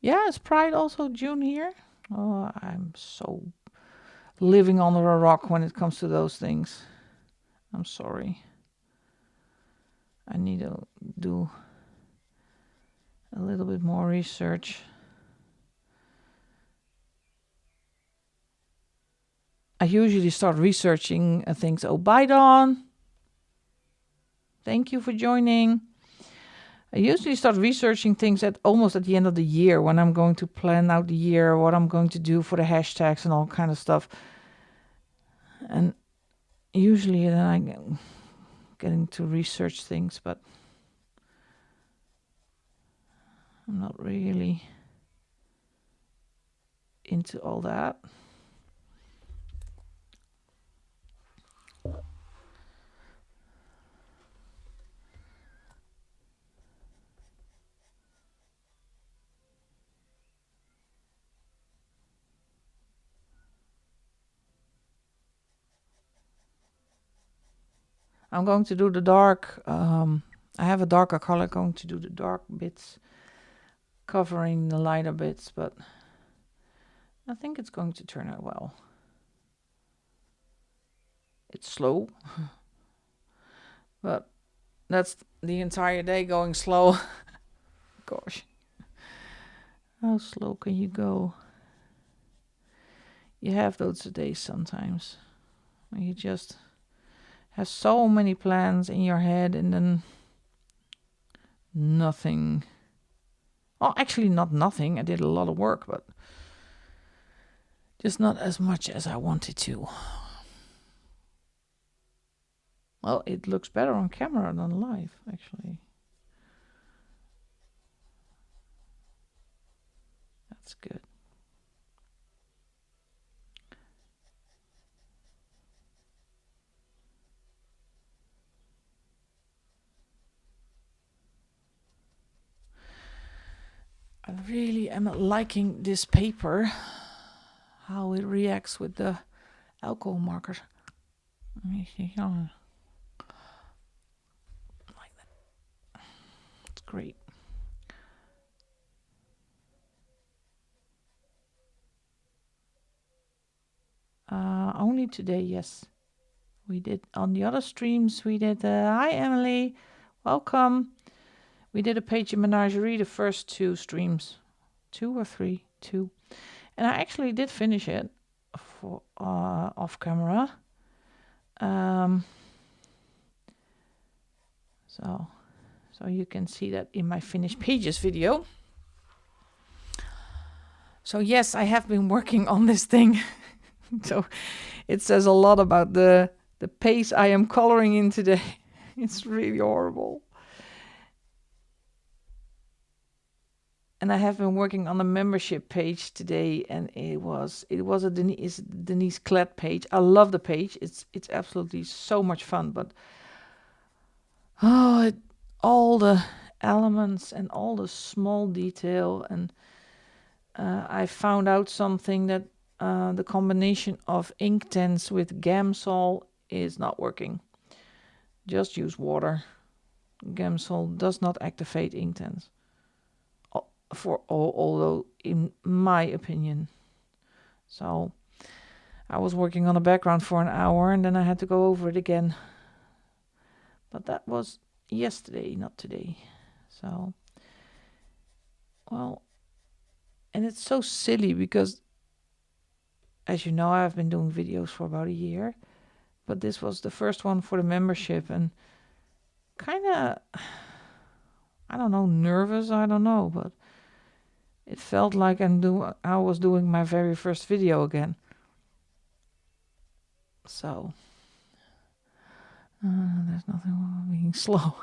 Yeah, is Pride also June here? Oh, I'm so living under a rock when it comes to those things. I'm sorry. I need to do a little bit more research. I usually start researching things. Oh, bye, Dawn. Thank you for joining. I usually start researching things almost at the end of the year when I'm going to plan out the year, what I'm going to do for the hashtags and all kind of stuff. And usually then I'm getting to research things, but I'm not really into all that. I'm going to do the dark. I have a darker color. Going to do the dark bits, covering the lighter bits, but I think it's going to turn out well. It's slow, but that's the entire day going slow. Gosh, how slow can you go? You have those days sometimes when you just have so many plans in your head and then nothing. Well, actually not nothing. I did a lot of work, but just not as much as I wanted to. Well, it looks better on camera than live, actually. That's good. I really am liking this paper, how it reacts with the alcohol markers. Let me see here. Like that. It's great. Only today, yes. We did on the other streams. We did. Hi, Emily. Welcome. We did a page in Menagerie, the first 2 streams. 2 or 3? 2. And I actually did finish it for off camera. So you can see that in my finished pages video. So yes, I have been working on this thing. So it says a lot about the pace I am coloring in today. It's really horrible. And I have been working on a membership page today, and it was a Denise Klett page. I love the page. It's absolutely so much fun, but all the elements and all the small detail, and I found out something that the combination of Inktense with Gamsol is not working. Just use water. Gamsol does not activate Inktense. Although in my opinion. So I was working on a background for an hour and then I had to go over it again. But that was yesterday, not today. So, well, and it's so silly because, as you know, I've been doing videos for about a year, but this was the first one for the membership, and kind of, I don't know, nervous, I don't know, but it felt like I was doing my very first video again. So there's nothing wrong with being slow.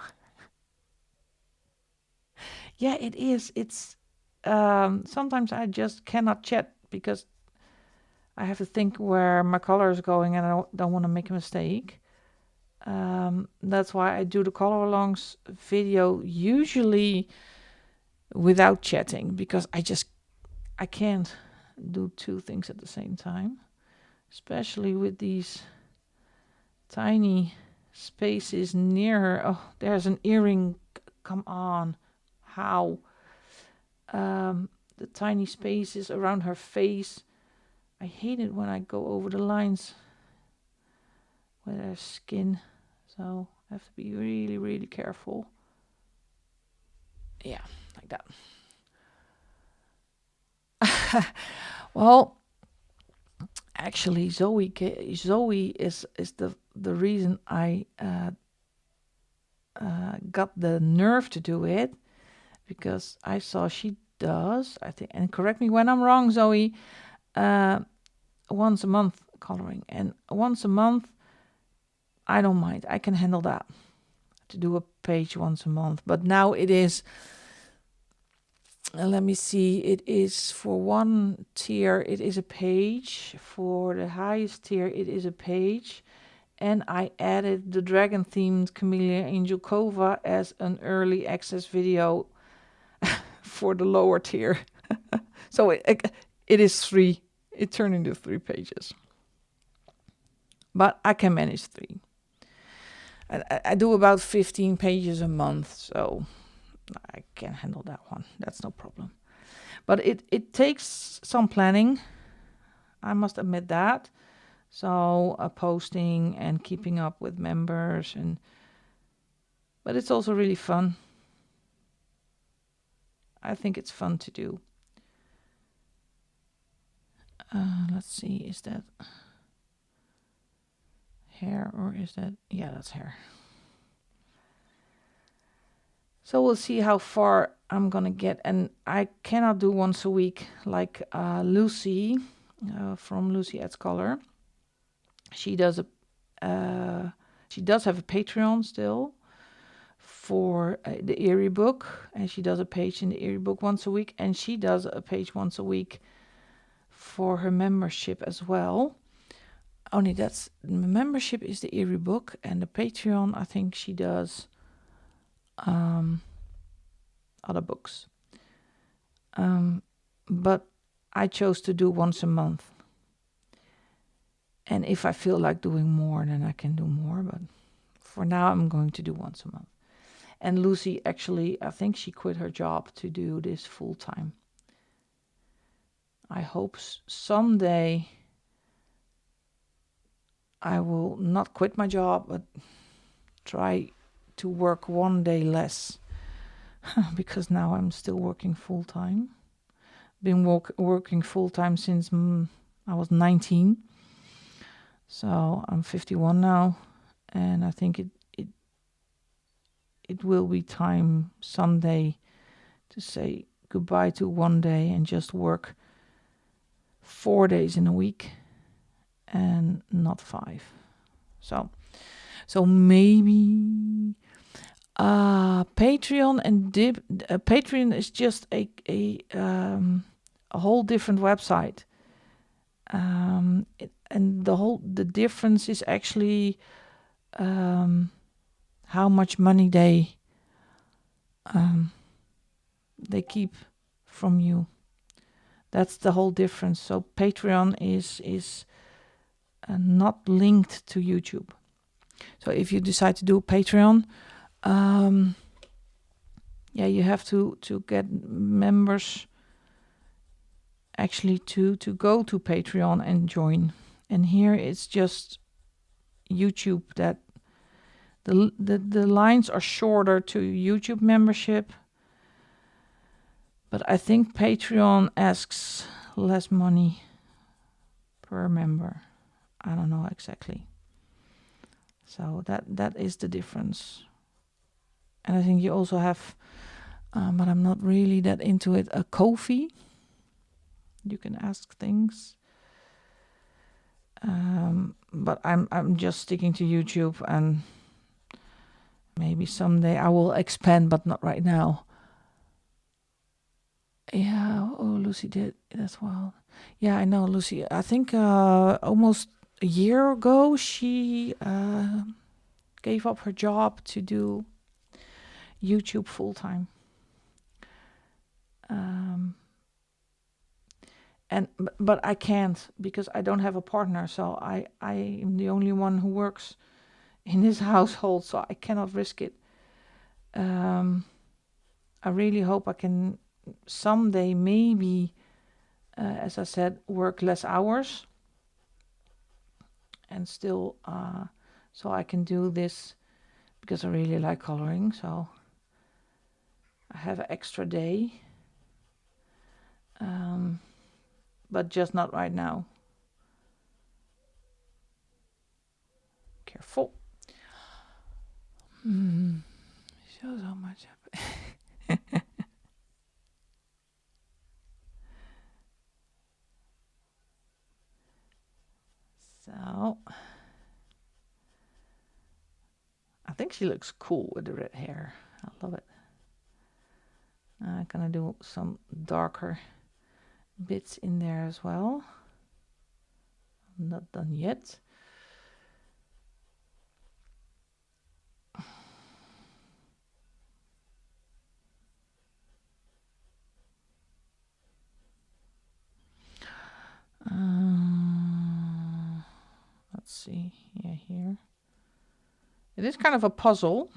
Yeah, it is. It's sometimes I just cannot chat because I have to think where my color is going and I don't want to make a mistake. That's why I do the color alongs video usually without chatting, because I can't do two things at the same time, especially with these tiny spaces near her. Oh, there's an earring. Come on. How? The tiny spaces around her face. I hate it when I go over the lines with her skin. So I have to be really, really careful. Yeah, like that. Well, actually, Zoe is the reason I got the nerve to do it, because I saw she does, I think, and correct me when I'm wrong, Zoe, once a month coloring, and once a month I don't mind. I can handle that, to do a page once a month. But now it is, let me see, it is for one tier, it is a page. For the highest tier, it is a page. And I added the dragon themed Camellia Angel Kova as an early access video for the lower tier. So it is 3. It turned into 3 pages. But I can manage 3. I do about 15 pages a month, so I can handle that one. That's no problem. But it takes some planning, I must admit that. So posting and keeping up with members, but it's also really fun. I think it's fun to do. Let's see, is that hair or is that, yeah, that's hair. So we'll see how far I'm gonna get, and I cannot do once a week like Lucy from Lucy Adds Color. She does she does have a Patreon still for the Eerie book, and she does a page in the Eerie book once a week, and she does a page once a week for her membership as well. Only that's, the membership is the Eerie book, and the Patreon, I think she does other books. But I chose to do once a month. And if I feel like doing more, then I can do more. But for now, I'm going to do once a month. And Lucy, actually, I think she quit her job to do this full time. I hope someday I will not quit my job, but try to work one day less. Because now I'm still working full time. Been working full time since I was 19. So I'm 51 now, and I think it will be time someday to say goodbye to one day and just work 4 days in a week and not 5. So maybe Patreon and Patreon is just a whole different website. And the difference is actually how much money they keep from you. That's the whole difference. So Patreon is not linked to YouTube. So if you decide to do Patreon, you have to get members actually to go to Patreon and join. And here it's just YouTube that the lines are shorter to YouTube membership. But I think Patreon asks less money per member. I don't know exactly. So that is the difference. And I think you also have, but I'm not really that into it, a Ko-fi. You can ask things. But I'm just sticking to YouTube, and maybe someday I will expand, but not right now. Yeah, oh, Lucy did. That's wild. Yeah, I know, Lucy. I think almost a year ago, she gave up her job to do YouTube full time. But I can't because I don't have a partner, so I am the only one who works in this household, so I cannot risk it. I really hope I can someday, maybe, as I said, work less hours and still, so I can do this because I really like coloring. So I have an extra day, but just not right now. Careful. Shows how much. So I think she looks cool with the red hair. I love it. I'm gonna do some darker bits in there as well. I'm not done yet. Let's see. Yeah, here. It is kind of a puzzle.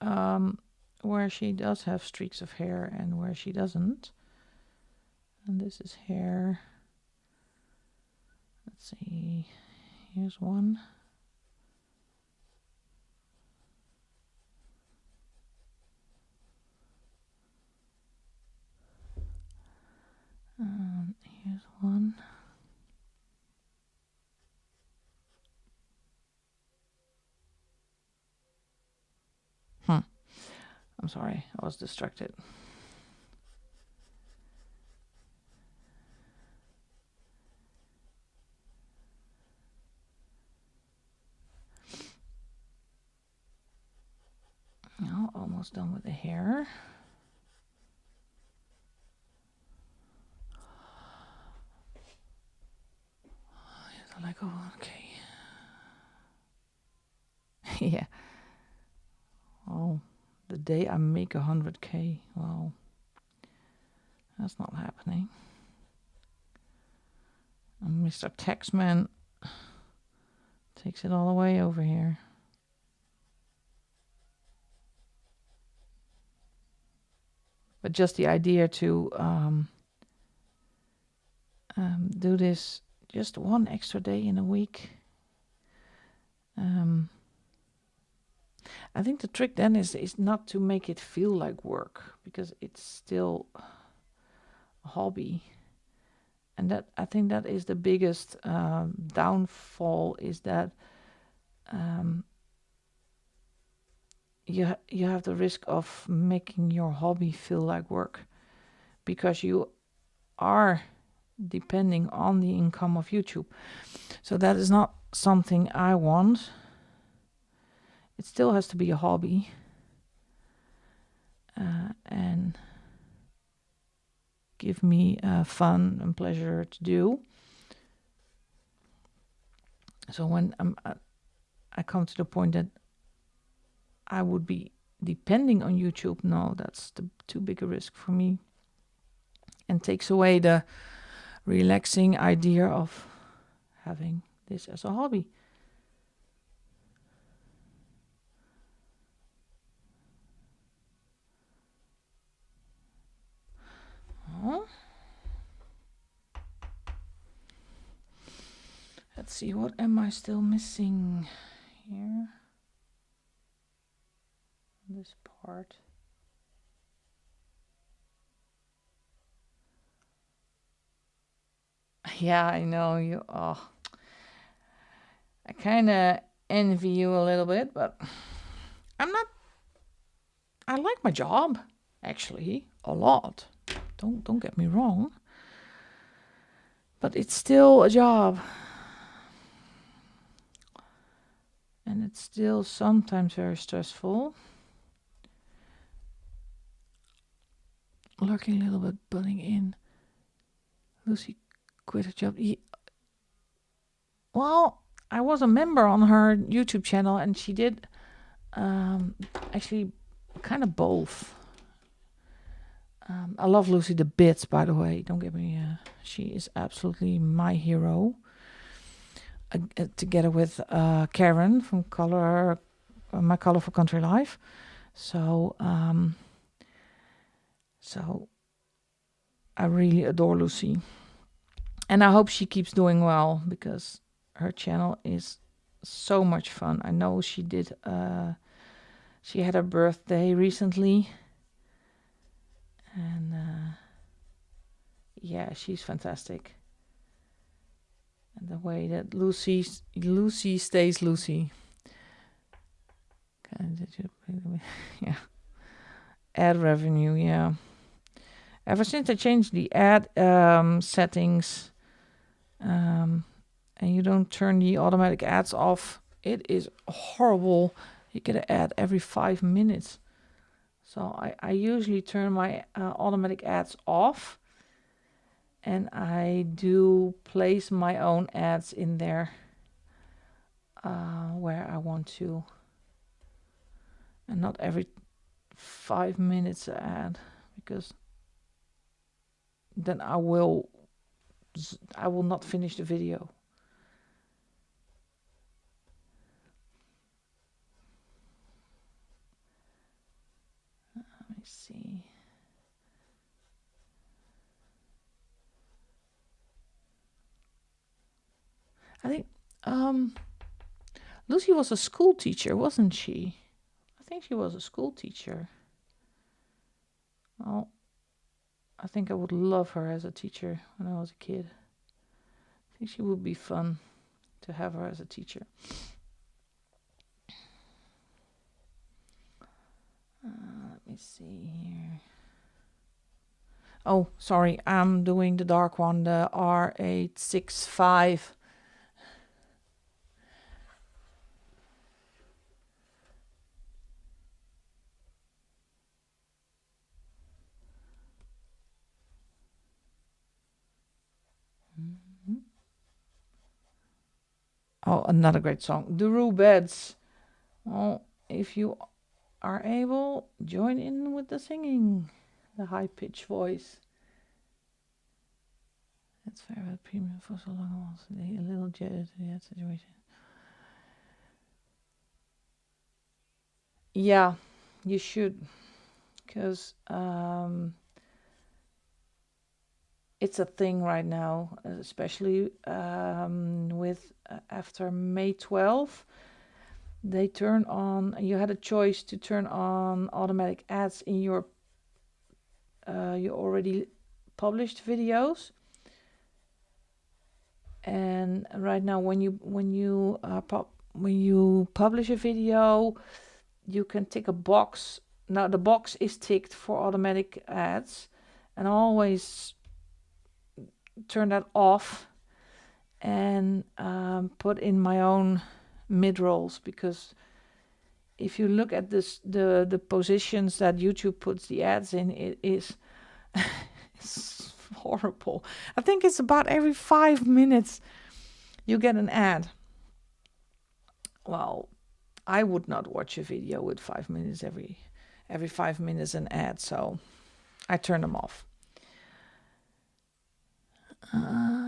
Where she does have streaks of hair and where she doesn't. And this is hair. Let's see. Here's one. Here's one. I'm sorry, I was distracted. Now, almost done with the hair. Like, oh, okay. Yeah. Oh, the day I make 100K. Well, that's not happening. And Mr. Taxman takes it all away over here. But just the idea to do this just one extra day in a week. I think the trick then is not to make it feel like work, because it's still a hobby. And that, I think that is the biggest downfall, is that you have the risk of making your hobby feel like work, because you are depending on the income of YouTube. So that is not something I want. It still has to be a hobby, and give me fun and pleasure to do. So when I come to the point that I would be depending on YouTube, no, that's too big a risk for me, and takes away the relaxing idea of having this as a hobby. Let's see, what am I still missing here? This part. Yeah, I know you. Oh, I kind of envy you a little bit, but I'm not. I like my job, actually, a lot. Don't get me wrong. But it's still a job. And it's still sometimes very stressful. Lurking a little bit, butting in. Lucy quit her job. Well, I was a member on her YouTube channel, and she did actually kind of both. I love Lucy the bits, by the way. Don't get me. She is absolutely my hero. Together with Karen from My Colorful Country Life. So I really adore Lucy. And I hope she keeps doing well, because her channel is so much fun. I know she did, she had her birthday recently. And yeah, she's fantastic. And the way that Lucy stays Lucy. Yeah. Ad revenue, yeah. Ever since I changed the ad settings, and you don't turn the automatic ads off, it is horrible. You get an ad every 5 minutes. So I usually turn my automatic ads off, and I do place my own ads in there where I want to, and not every 5 minutes ad, because then I will not finish the video. Let me see. I think Lucy was a school teacher, wasn't she? I think she was a school teacher. Well, I think I would love her as a teacher when I was a kid. I think she would be fun to have her as a teacher. Let me see here. Oh, sorry, I'm doing the dark one, the R865. Oh, another great song. The Rue Beds. Well, if you are able, join in with the singing. The high-pitched voice. That's fair about premium for so long. Also, a little jaded situation. Yeah, you should. Because it's a thing right now, especially with after May 12th. They turn on, you had a choice to turn on automatic ads in your already published videos. And right now, when you publish a video, you can tick a box. Now the box is ticked for automatic ads, and I always turn that off and put in my own mid rolls, because if you look at the positions that YouTube puts the ads in, it is it's horrible. I think it's about every 5 minutes you get an ad. Well, I would not watch a video with 5 minutes every 5 minutes an ad, so I turn them off.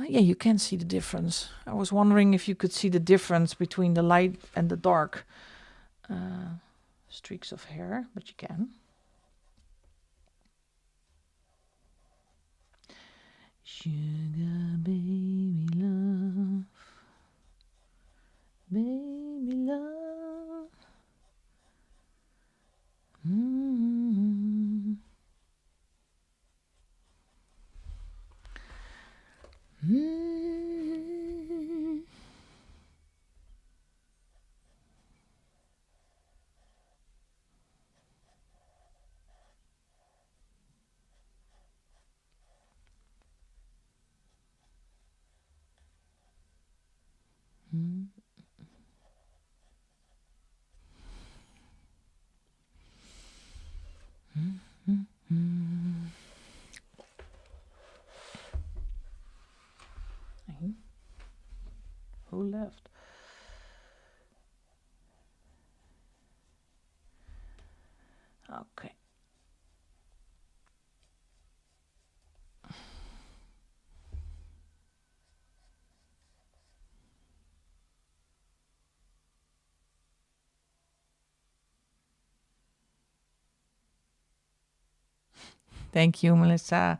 Yeah, you can see the difference. I was wondering if you could see the difference between the light and the dark streaks of hair, but you can. Sugar baby love, baby love. Mm-hmm. Mm-hmm. Okay. Thank you, Melissa.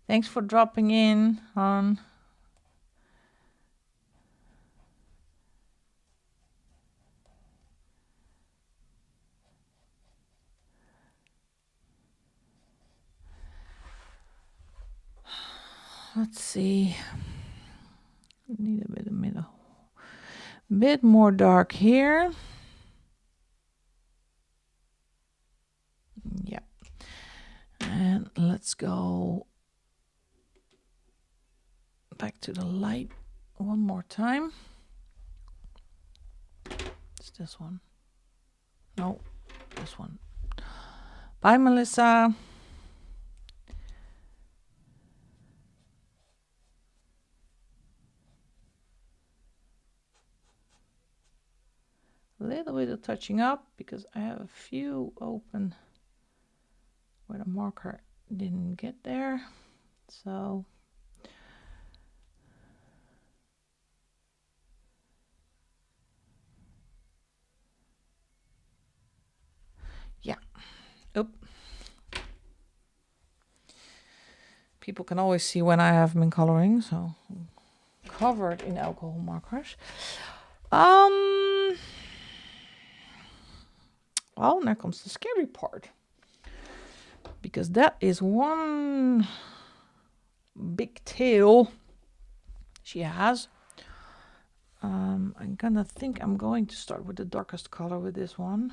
Thanks for dropping in on. Let's see. Need a bit of middle. Bit more dark here. Yeah. And let's go back to the light one more time. It's this one. No, this one. Bye, Melissa. A little bit of touching up because I have a few open where the marker didn't get there. So yeah. Oop. People can always see when I have them in coloring, so covered in alcohol markers. Well, now comes the scary part, because that is one big tail she has. I'm going to start with the darkest color with this one.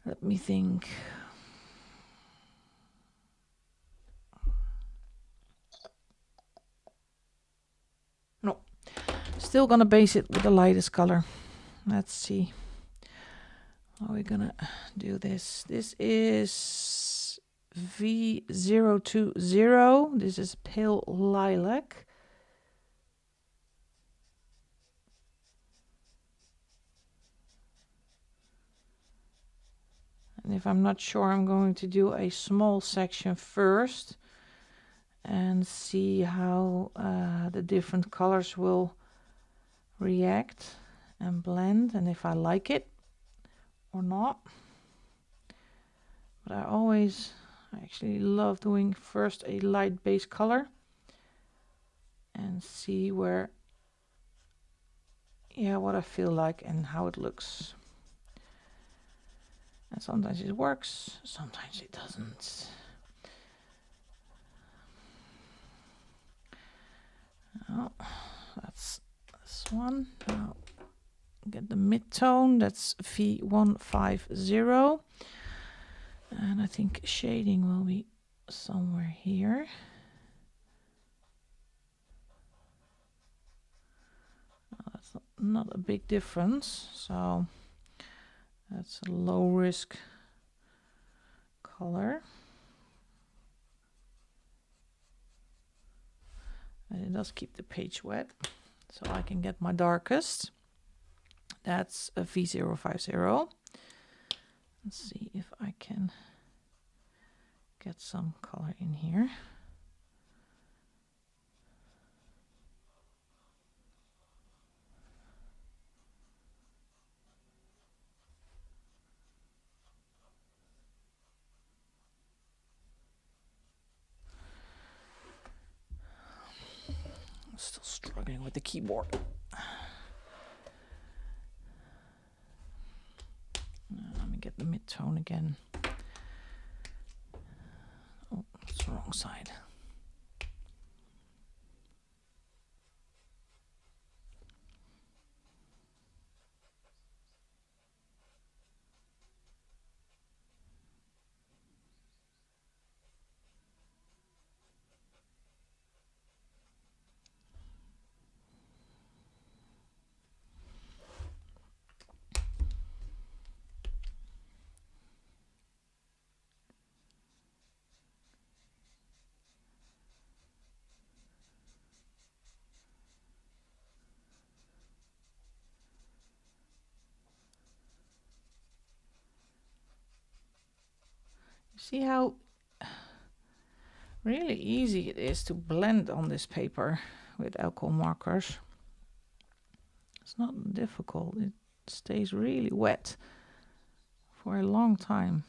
Let me think. No, still gonna base it with the lightest color. Let's see how we're gonna do this. This is V020. This is pale lilac. And if I'm not sure, I'm going to do a small section first and see how the different colors will react and blend, and if I like it or not. But I actually love doing first a light base color and see where, what I feel like and how it looks. And sometimes it works, sometimes it doesn't. Oh, that's this one. Now get the mid-tone, that's V150. And I think shading will be somewhere here. That's not a big difference, so that's a low risk color. And it does keep the page wet, so I can get my darkest. That's a V050. Let's see if I can get some color in here. I'm still struggling with the keyboard. Let me get the mid-tone again. Oh, it's the wrong side. See how really easy it is to blend on this paper with alcohol markers. It's not difficult. It stays really wet for a long time.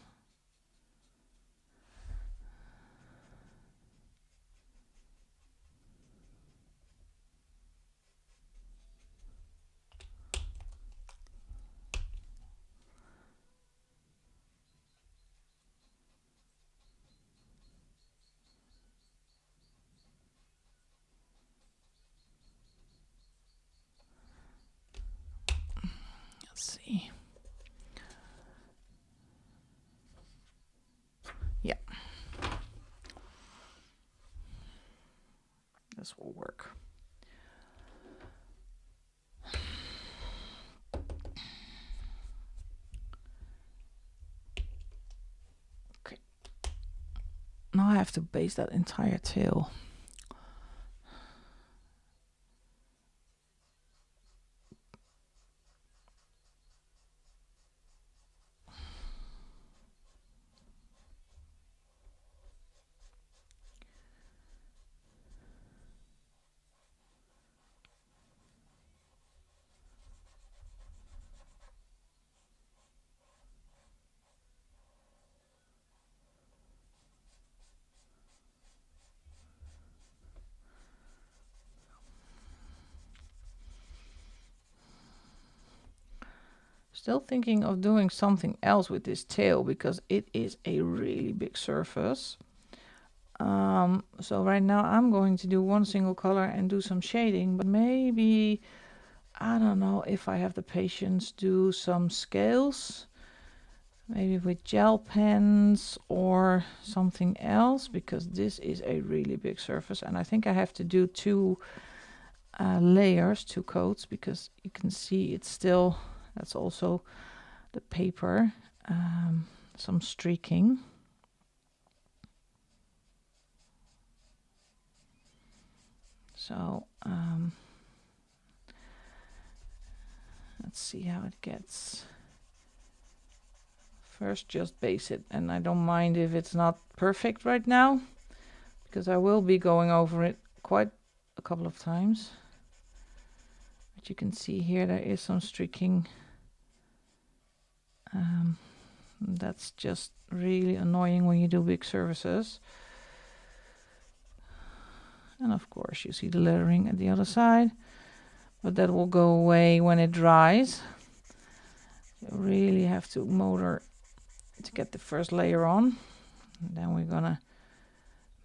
Let's see. Yeah. This will work. Okay. Now I have to base that entire tail. Still thinking of doing something else with this tail because it is a really big surface. So right now I'm going to do one single color and do some shading, but maybe, I don't know if I have the patience to do some scales, maybe with gel pens or something else, because this is a really big surface and I think I have to do two layers, two coats, because you can see it's still, that's also the paper, some streaking. So let's see how it gets. First just base it, and I don't mind if it's not perfect right now, because I will be going over it quite a couple of times. But you can see here there is some streaking. That's just really annoying when you do big surfaces. And of course you see the lettering at the other side, but that will go away when it dries. You really have to motor to get the first layer on. And then we're gonna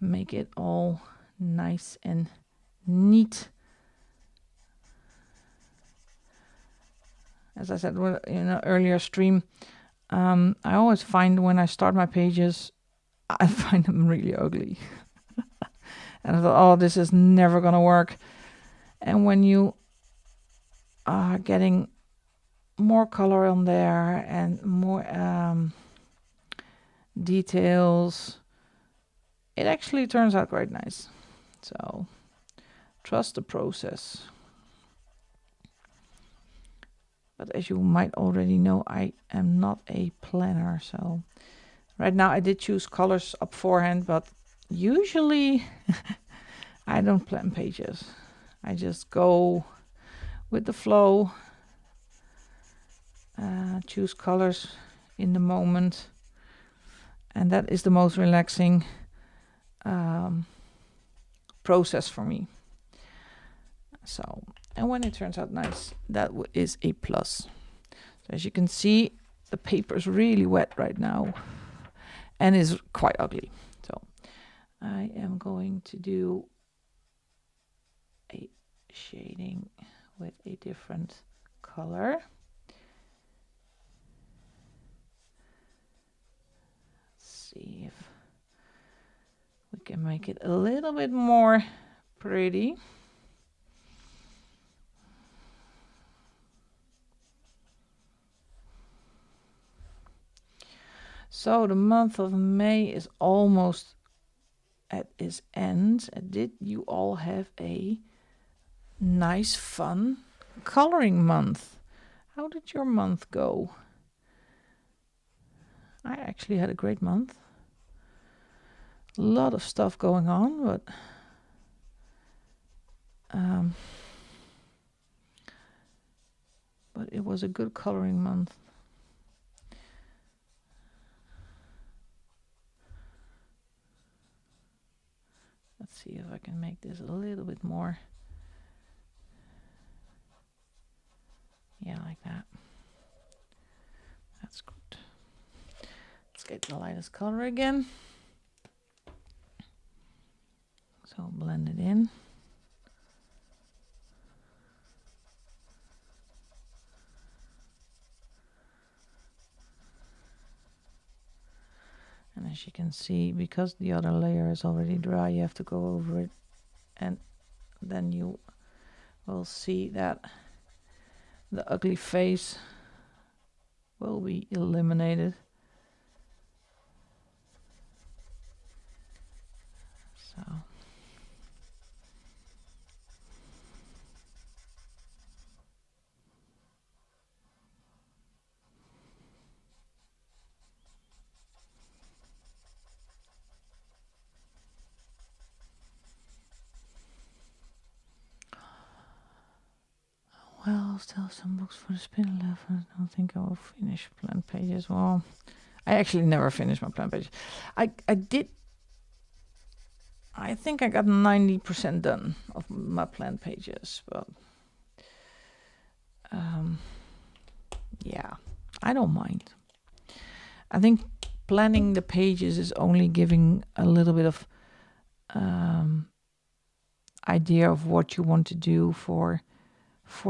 make it all nice and neat. As I said in an earlier stream, I always find when I start my pages, I find them really ugly. And I thought, oh, this is never gonna work. And when you are getting more color on there and more details, it actually turns out quite nice. So trust the process. But as you might already know, I am not a planner, so right now I did choose colors up forehand, but usually I don't plan pages. I just go with the flow, choose colors in the moment, and that is the most relaxing process for me. So, and when it turns out nice, that is a plus. So as you can see, the paper is really wet right now and is quite ugly. So I am going to do a shading with a different color. Let's see if we can make it a little bit more pretty. So the month of May is almost at its end. Did you all have a nice, fun coloring month? How did your month go? I actually had a great month. A lot of stuff going on, but it was a good coloring month. Let's see if I can make this a little bit more. Yeah, like that. That's good. Let's get the lightest color again. So blend it in. And as you can see, because the other layer is already dry, you have to go over it, and then you will see that the ugly face will be eliminated. So well, still some books for the spin left. I don't think I will finish plan pages. Well, I actually never finished my plan pages. I did. I think I got 90% done of my plan pages, but yeah, I don't mind. I think planning the pages is only giving a little bit of idea of what you want to do for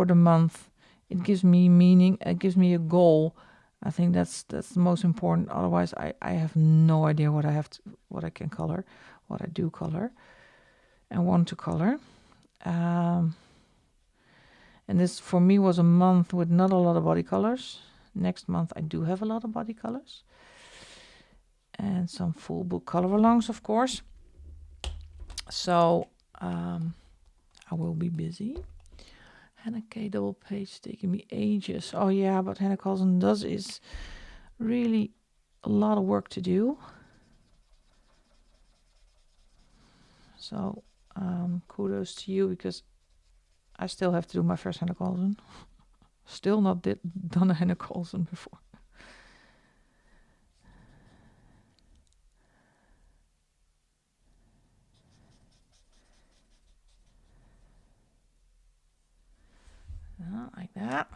the month. It gives me meaning. It gives me a goal. I think that's the most important. Otherwise, I have no idea what I can color, what I do color, and want to color. And this for me was a month with not a lot of body colors. Next month I do have a lot of body colors and some full book color alongs, of course. So I will be busy. Hannah K double page taking me ages. Oh yeah, but Hannah Carlson does is really a lot of work to do. So kudos to you, because I still have to do my first Hannah Carlson. Still not done a Hannah Carlson before. Like that.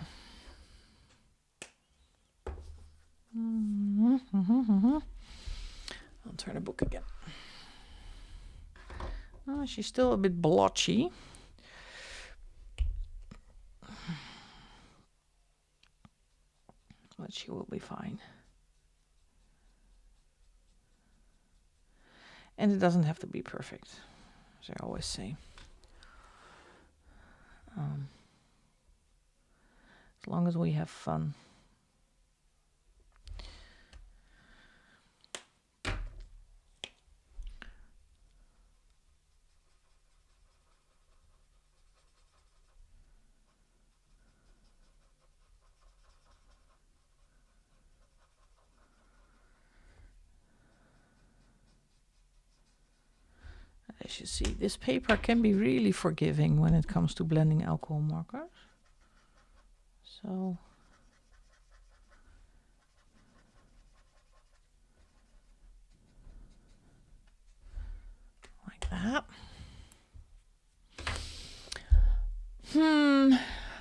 I'll turn the book again. Oh, she's still a bit blotchy. But she will be fine. And it doesn't have to be perfect, as I always say. As long as we have fun. As you see, this paper can be really forgiving when it comes to blending alcohol markers. So like that.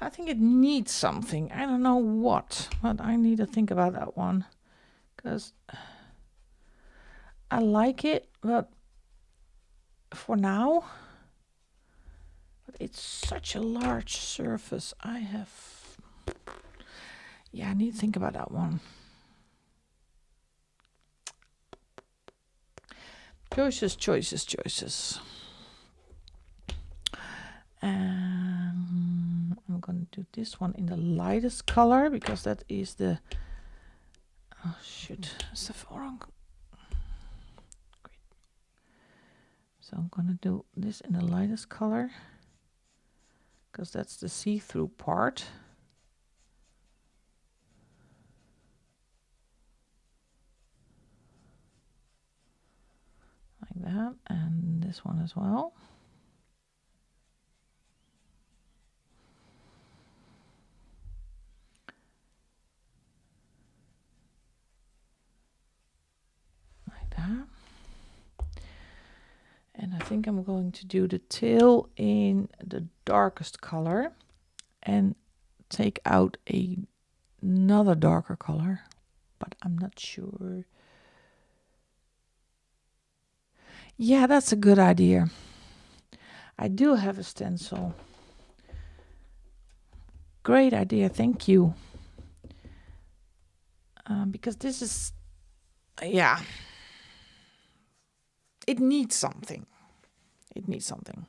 I think it needs something. I don't know what, but I need to think about that one, because I like it, but for now, but it's such a large surface. I need to think about that one. Choices. I'm going to do this one in the lightest color, because that is the... Oh, shoot. It's the wrong... Great. So I'm going to do this in the lightest color, because that's the see-through part. Like that, and this one as well. Like that. And I think I'm going to do the tail in the darkest color and take out another darker color, but I'm not sure. Yeah, that's a good idea. I do have a stencil. Great idea, thank you. Because this is, yeah, it needs something. It needs something.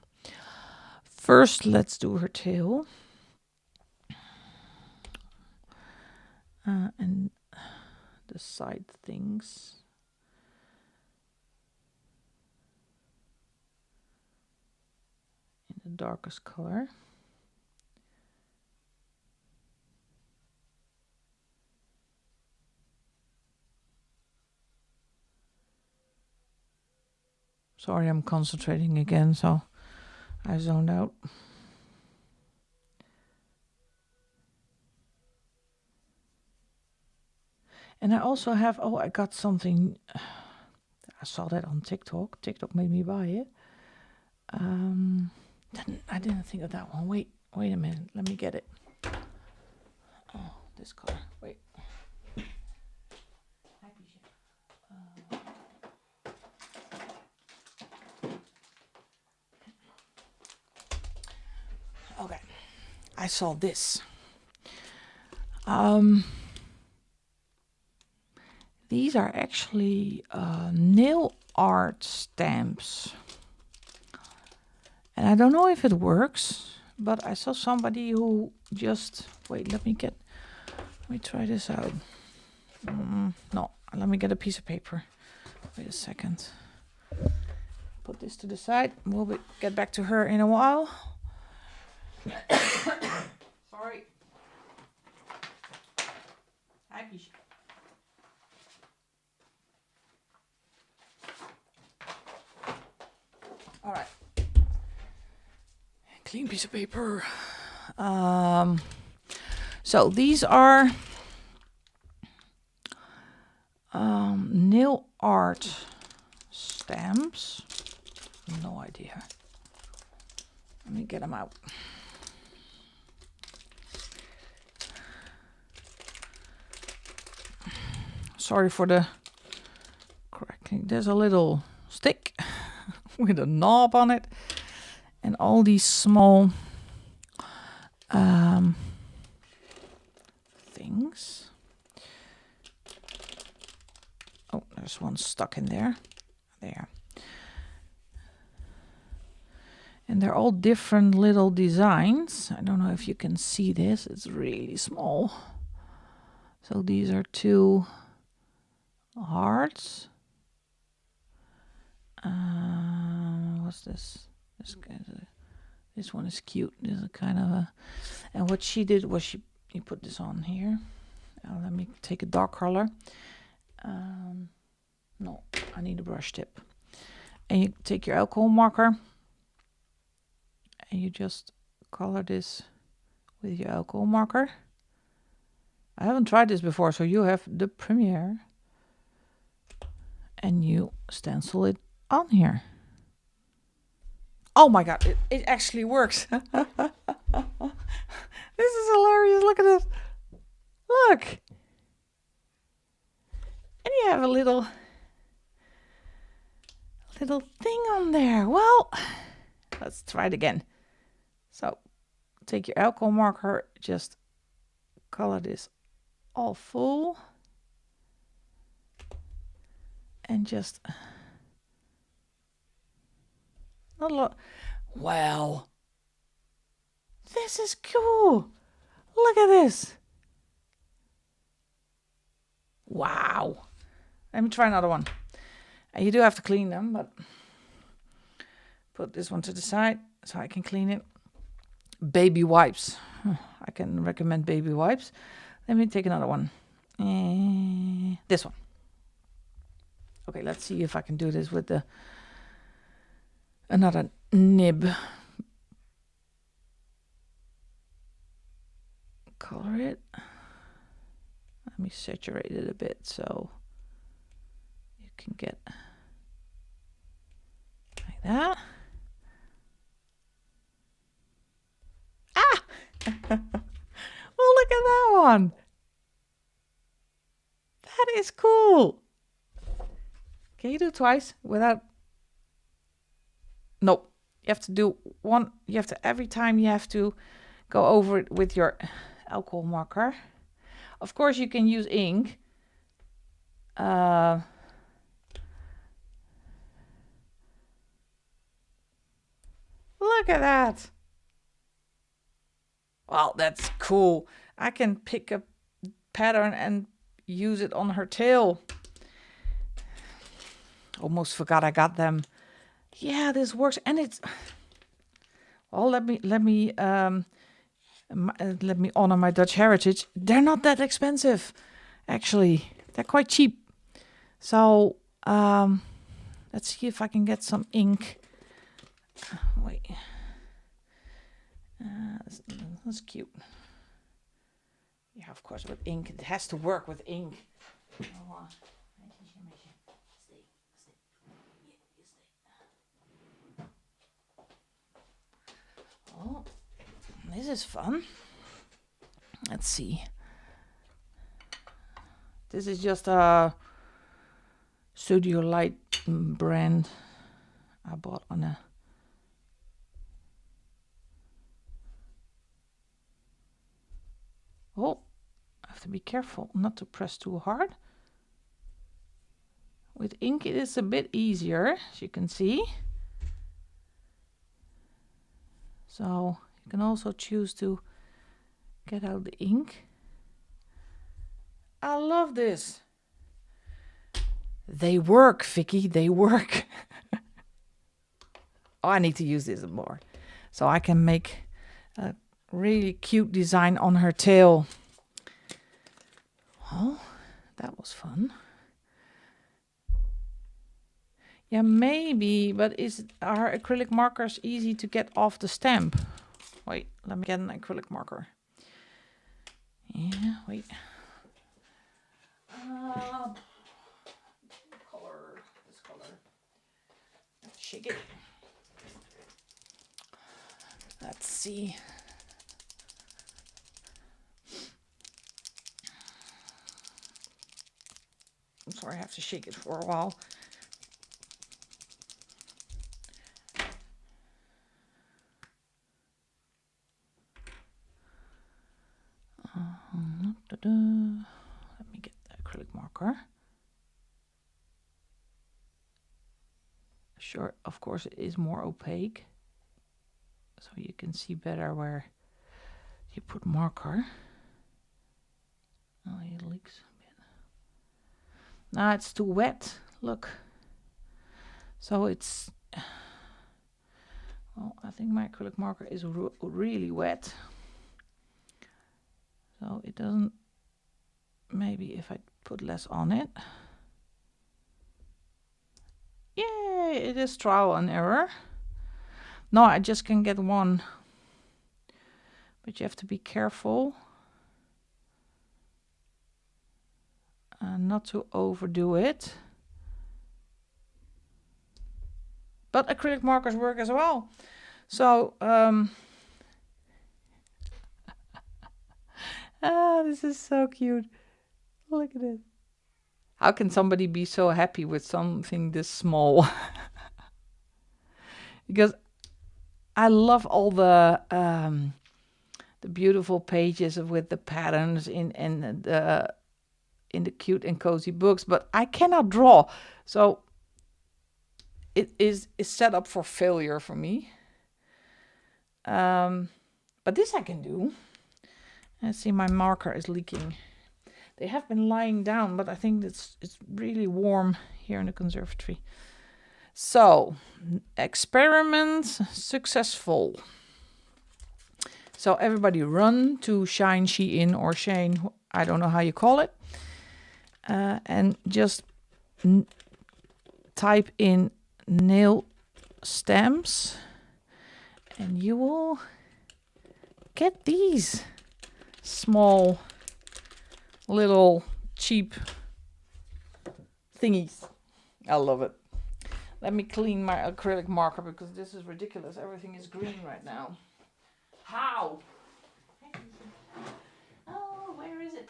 First, let's do her tail. And the side things. In the darkest color. Sorry, I'm concentrating again, so I zoned out. And I also have, oh, I got something. I saw that on TikTok. TikTok made me buy it. I didn't think of that one. Wait a minute. Let me get it. Oh, this color. Wait. Okay. I saw this. These are actually nail art stamps. And I don't know if it works, but I saw somebody who just, wait, let me try this out. No, let me get a piece of paper. Wait a second. Put this to the side. We'll get back to her in a while. Sorry. Happy. All right. Clean piece of paper. So these are nail art stamps. No idea. Let me get them out. Sorry for the cracking. There's a little stick with a knob on it, and all these small things. Oh, there's one stuck in there. There. And they're all different little designs. I don't know if you can see this. It's really small. So these are 2 hearts. What's this? This one is cute. This is kind of a. And what she did was you put this on here. Let me take a dark color. No, I need a brush tip. And you take your alcohol marker. And you just color this with your alcohol marker. I haven't tried this before, so you have the premiere. And you stencil it on here. Oh my god, it actually works. This is hilarious. Look at this. Look. And you have a little thing on there. Well, let's try it again. So take your alcohol marker, just color this all full. And just not a lot. Wow, this is cool. Look at this. Wow. Let me try another one. And you do have to clean them, but put this one to the side so I can clean it. Baby wipes. I can recommend baby wipes. Let me take another one. This one. Okay, let's see if I can do this with the another nib. Color it. Let me saturate it a bit so you can get like that. Ah! Well, look at that one. That is cool. Can you do it twice without? Nope. You have to do one. You have to, every time you have to go over it with your alcohol marker. Of course, you can use ink. Look at that. Well, that's cool. I can pick a pattern and use it on her tail. Almost forgot I got them. Yeah, this works, and it's. Well, let me honor my Dutch heritage. They're not that expensive, actually. They're quite cheap. So let's see if I can get some ink. Wait, that's cute. Yeah, of course, with ink, it has to work with ink. Oh, this is fun. Let's see. This is just a Studio Light brand I bought on a. Oh, I have to be careful not to press too hard. With ink it is a bit easier, as you can see. So you can also choose to get out the ink. I love this. They work, Vicky, they work. Oh, I need to use this more. So I can make a really cute design on her tail. Oh, that was fun. Yeah, maybe, but are acrylic markers easy to get off the stamp? Wait, let me get an acrylic marker. Yeah, wait. This color. Shake it. Let's see. I'm sorry, I have to shake it for a while. Let me get the acrylic marker. Sure, of course it is more opaque, so you can see better where you put marker. Oh, it leaks a bit. Now it's too wet, look. So it's, well, I think my acrylic marker is really wet. So it doesn't, maybe if I put less on it. Yay, it is trial and error. No, I just can get one. But you have to be careful. Not to overdo it. But acrylic markers work as well. So, this is so cute. Look at it. How can somebody be so happy with something this small? Because I love all the beautiful pages with the patterns in the cute and cozy books, but I cannot draw, so it is set up for failure for me. But this I can do. I see my marker is leaking. They have been lying down, but I think it's really warm here in the conservatory. So, experiment successful. So everybody run to Shine, Shein, or Shane, I don't know how you call it. And just type in nail stamps, and you will get these small little cheap thingies. I love it. Let me clean my acrylic marker because this is ridiculous. Everything is green right now. How? Oh, where is it?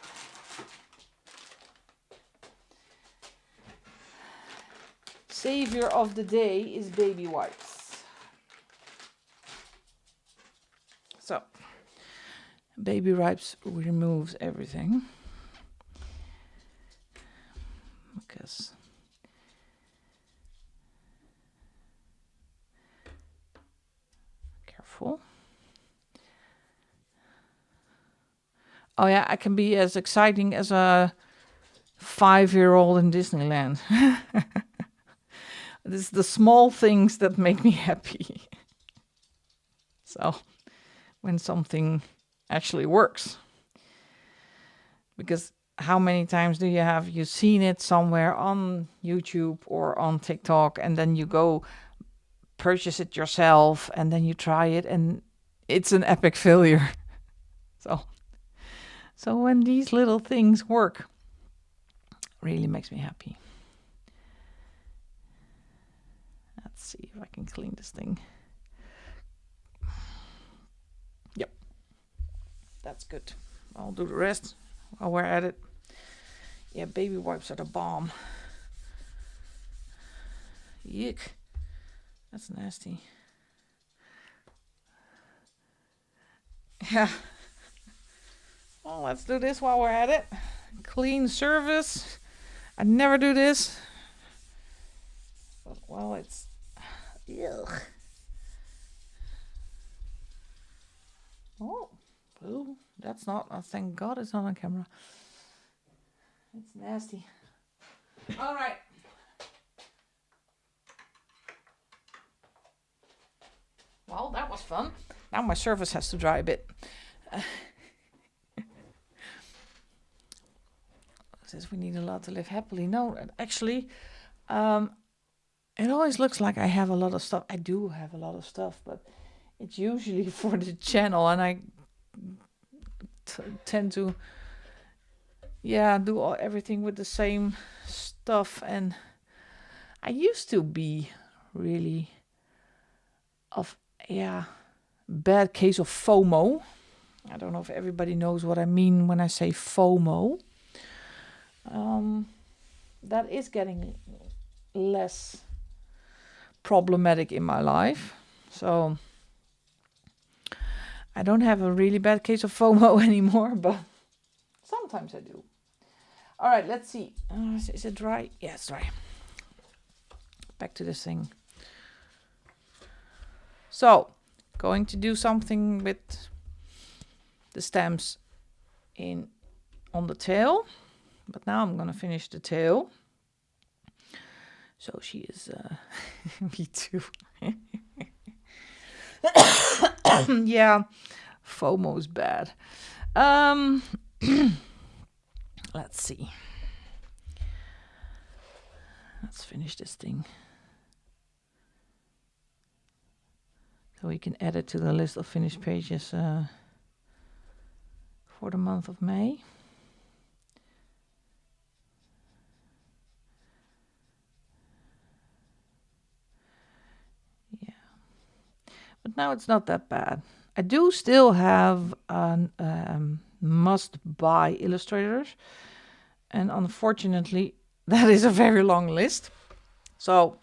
Savior of the day is baby wipes. So, baby wipes removes everything. Because careful. Oh yeah, I can be as exciting as a 5-year-old in Disneyland. It's the small things that make me happy. So, when something actually works. Because how many times do you seen it somewhere on YouTube or on TikTok, and then you go purchase it yourself and then you try it and it's an epic failure. So when these little things work, really makes me happy. Let's see if I can clean this thing. Yep, that's good. I'll do the rest while we're at it. Yeah, baby wipes are the bomb. Yuck. That's nasty. Yeah. Well, let's do this while we're at it. Clean service. I never do this. But, well, it's... Ugh. Oh, ooh, that's not... thank God it's not on camera. It's nasty. All right. Well, that was fun. Now my surface has to dry a bit. Says we need a lot to live happily. No, actually, it always looks like I have a lot of stuff. I do have a lot of stuff, but it's usually for the channel, and I tend to, do everything with the same stuff. And I used to be really bad case of FOMO. I don't know if everybody knows what I mean when I say FOMO. That is getting less problematic in my life. So I don't have a really bad case of FOMO anymore, but sometimes I do. All right, let's see. Is it dry? Yeah, it's dry. Back to this thing. So, going to do something with the stamps on the tail. But now I'm going to finish the tail. So she is... me too. Yeah, FOMO is bad. Let's see. Let's finish this thing. So we can add it to the list of finished pages for the month of May. Yeah. But now it's not that bad. I do still have must-buy illustrators. And unfortunately, that is a very long list. So,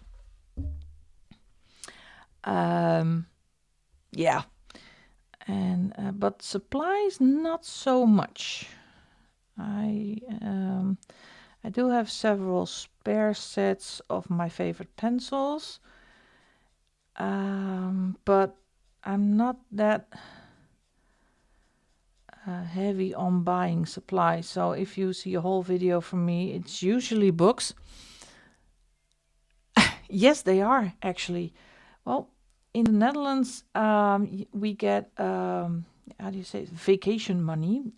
yeah, and but supplies not so much. I do have several spare sets of my favorite pencils, but I'm not that heavy on buying supplies. So if you see a whole video from me, it's usually books. Yes, they are actually. Well, in the Netherlands, we get how do you say it? Vacation money.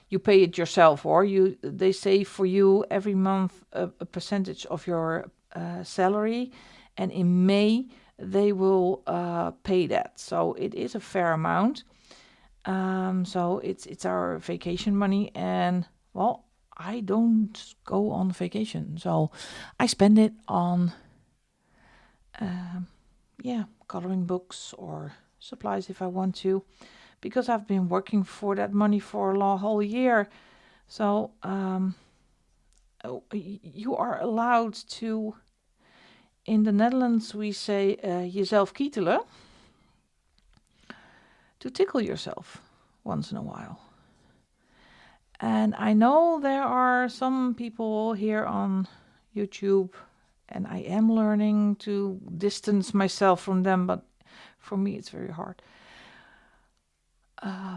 You pay it yourself, or they save for you every month a percentage of your salary, and in May they will pay that. So it is a fair amount. So it's our vacation money, and well, I don't go on vacation, so I spend it on coloring books or supplies if I want to, because I've been working for that money for a whole year. So you are allowed to. In the Netherlands, we say jezelf kietelen, to tickle yourself once in a while. And I know there are some people here on YouTube, and I am learning to distance myself from them, but for me it's very hard,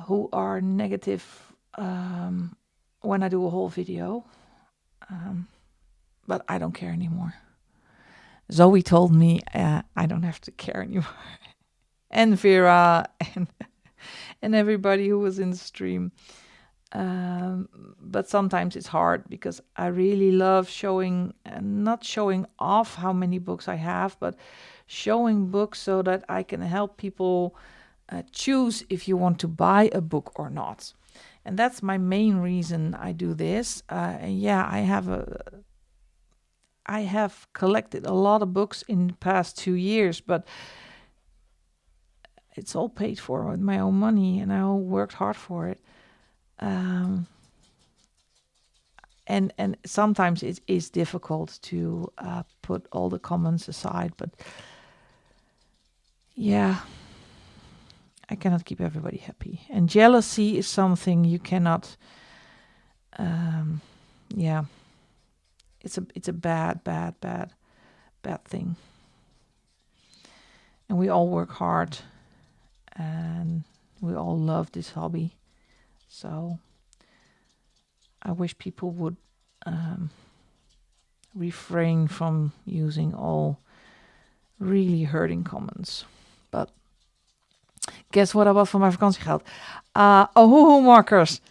who are negative when I do a whole video. But I don't care anymore. Zoe told me I don't have to care anymore. And Vera and everybody who was in the stream. But sometimes it's hard because I really love showing, not showing off how many books I have, but showing books so that I can help people choose if you want to buy a book or not. And that's my main reason I do this. I have collected a lot of books in the past 2 years, but it's all paid for with my own money, and I all worked hard for it. And sometimes it is difficult to put all the comments aside, but yeah, I cannot keep everybody happy. And jealousy is something you cannot. It's a bad thing. And we all work hard, and we all love this hobby. So I wish people would refrain from using all really hurting comments. But guess what I bought for my vakantiegeld? Ohuhu markers.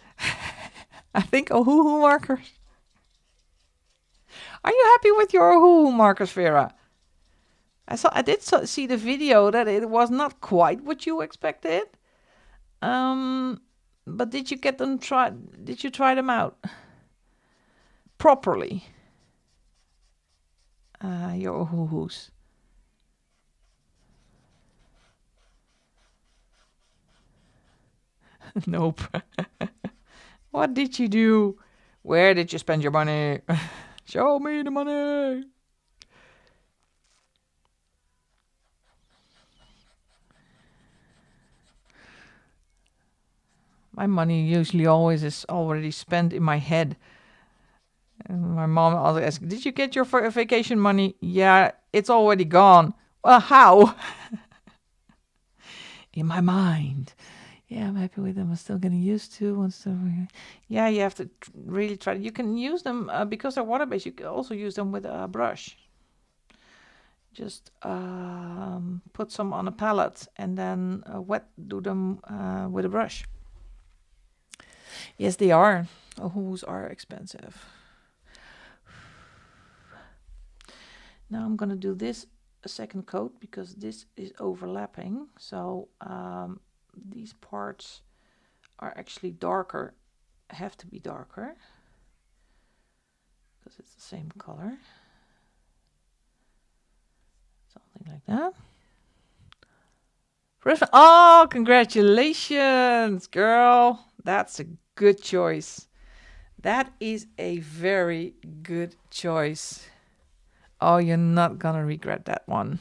I think Ohuhu markers. Are you happy with your Ohuhu markers, Vera? I did see the video that it was not quite what you expected. But did you get them did you try them out properly? Your Ohuhus. Nope. What did you do? Where did you spend your money? Show me the money. My money usually always is already spent in my head. And my mom always asks, did you get your vacation money? Yeah, it's already gone. Well, how? In my mind. Yeah, I'm happy with them. I'm still getting used to. Yeah, you have to really try. You can use them because they're water-based. You can also use them with a brush. Just put some on a palette and then do them with a brush. Yes, they are. Ohus are expensive. Now I'm going to do this a second coat because this is overlapping. So these parts are actually darker, have to be darker because it's the same color. Something like that. Oh, congratulations, girl. That's a good choice. That is a very good choice. Oh, you're not gonna regret that one.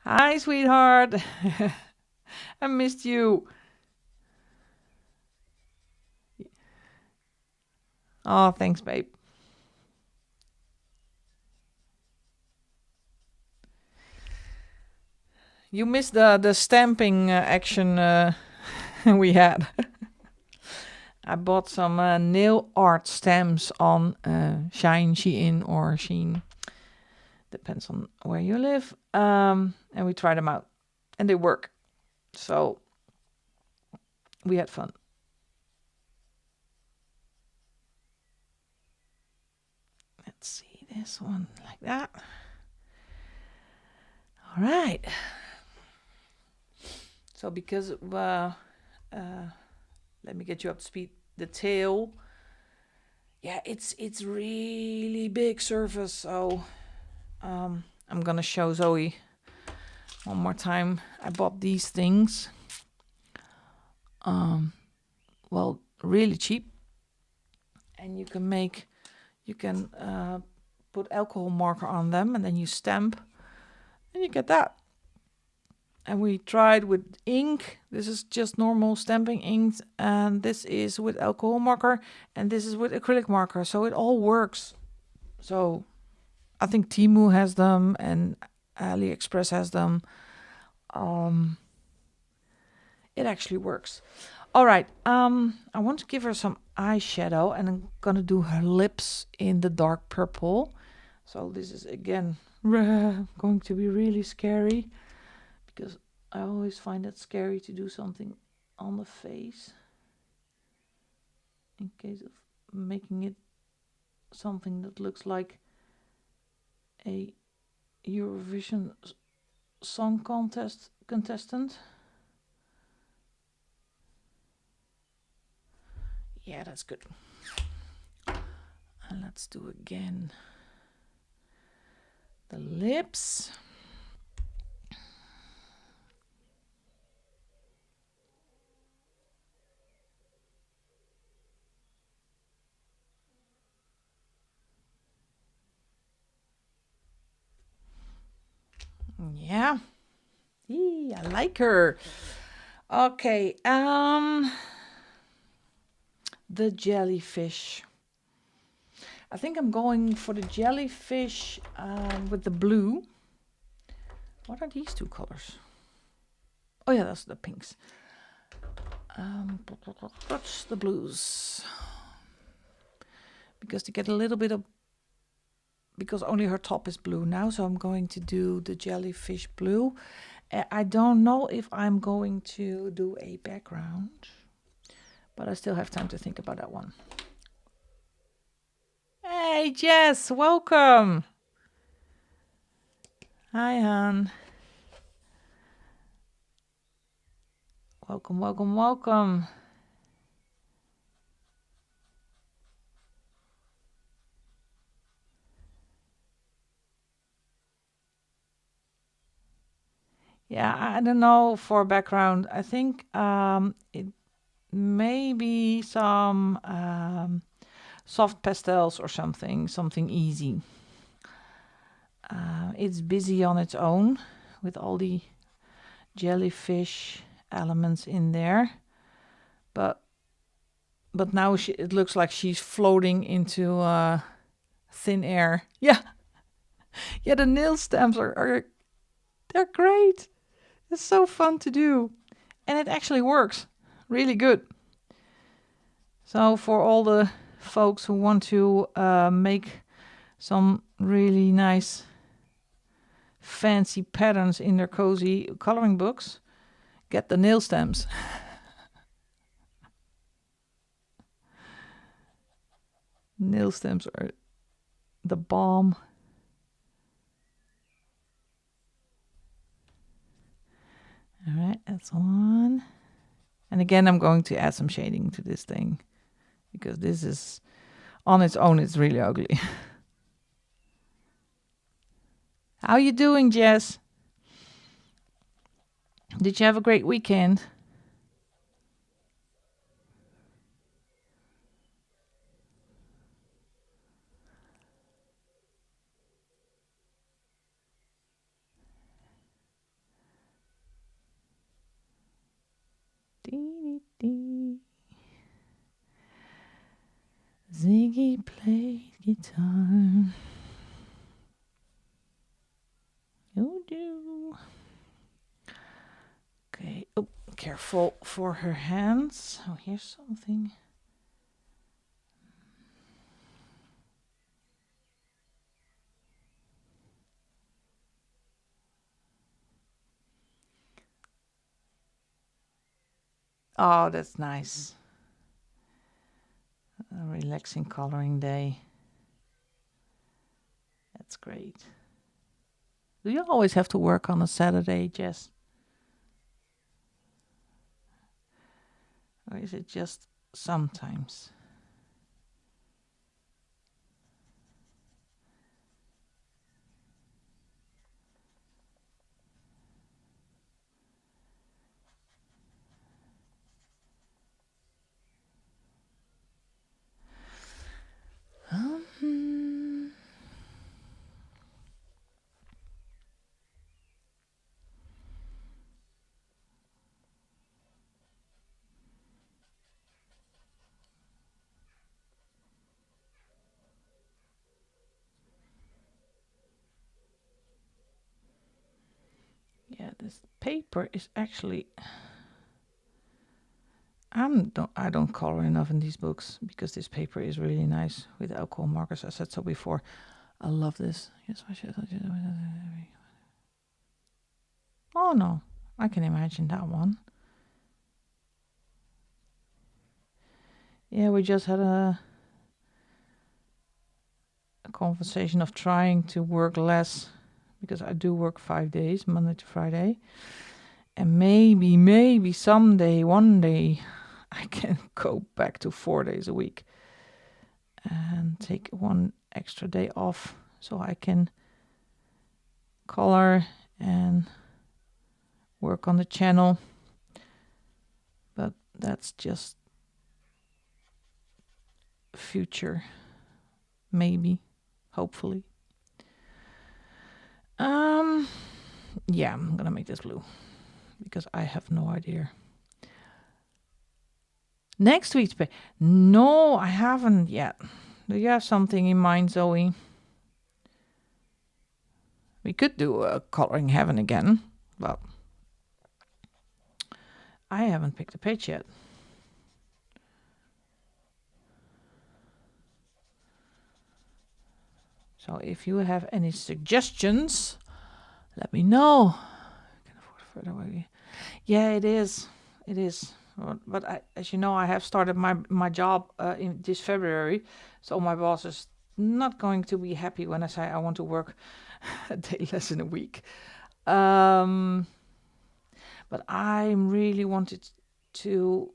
Hi, sweetheart. I missed you. Oh, thanks, babe. You missed the stamping action we had. I bought some nail art stamps on Shine, Shein, or Sheen. Depends on where you live. And we tried them out. And they work. So we had fun. Let's see this one like that. All right. So because let me get you up to speed. The tail, yeah, it's really big surface. So I'm gonna show Zoe one more time. I bought these things. Well, really cheap, and you can put alcohol marker on them, and then you stamp, and you get that. And we tried with ink. This is just normal stamping ink, and this is with alcohol marker, and this is with acrylic marker. So it all works. So I think Temu has them and AliExpress has them. It actually works. All right. I want to give her some eyeshadow, and I'm gonna do her lips in the dark purple. So this is again going to be really scary, because I always find it scary to do something on the face in case of making it something that looks like a Eurovision song contest contestant. Yeah, that's good. And let's do again the lips. Yeah. Eee, I like her. Okay, the jellyfish. I think I'm going for the jellyfish with the blue. What are these two colors? Oh yeah, that's the pinks. That's the blues. Because to get a little bit of, because only her top is blue now, so I'm going to do the jellyfish blue. I don't know if I'm going to do a background, but I still have time to think about that one. Hey Jess, welcome. Hi hon. Welcome, welcome, welcome. Yeah, I don't know for background. I think it may be some soft pastels or something easy. It's busy on its own with all the jellyfish elements in there, but now it looks like she's floating into thin air. Yeah, yeah. The nail stamps are they're great. It's so fun to do, and it actually works really good. So for all the folks who want to make some really nice fancy patterns in their cozy coloring books, get the nail stamps. Nail stamps are the bomb. All right, that's one. And again, I'm going to add some shading to this thing, because this is, on its own, it's really ugly. How you doing, Jess? Did you have a great weekend? Ziggy played guitar. You do. Okay. Oh, careful for her hands. Oh, here's something. Oh, that's nice. A relaxing coloring day. That's great. Do you always have to work on a Saturday, Jess? Or is it just sometimes? Yeah, this paper is actually. I don't color enough in these books because this paper is really nice with alcohol markers. I said so before. I love this. Yes, I should. Oh no, I can imagine that one. Yeah, we just had a conversation of trying to work less because I do work 5 days, Monday to Friday. And maybe someday, one day, I can go back to 4 days a week and take one extra day off so I can color and work on the channel. But that's just future, maybe, hopefully. Yeah, I'm gonna make this blue because I have no idea. Next week's pay. No, I haven't yet. Do you have something in mind, Zoe? We could do a Coloring Heaven again, but I haven't picked a page yet. So if you have any suggestions, let me know. I can afford further away. Yeah, it is. It is. But as you know, I have started my job in this February, so my boss is not going to be happy when I say I want to work a day less in a week. But I really wanted to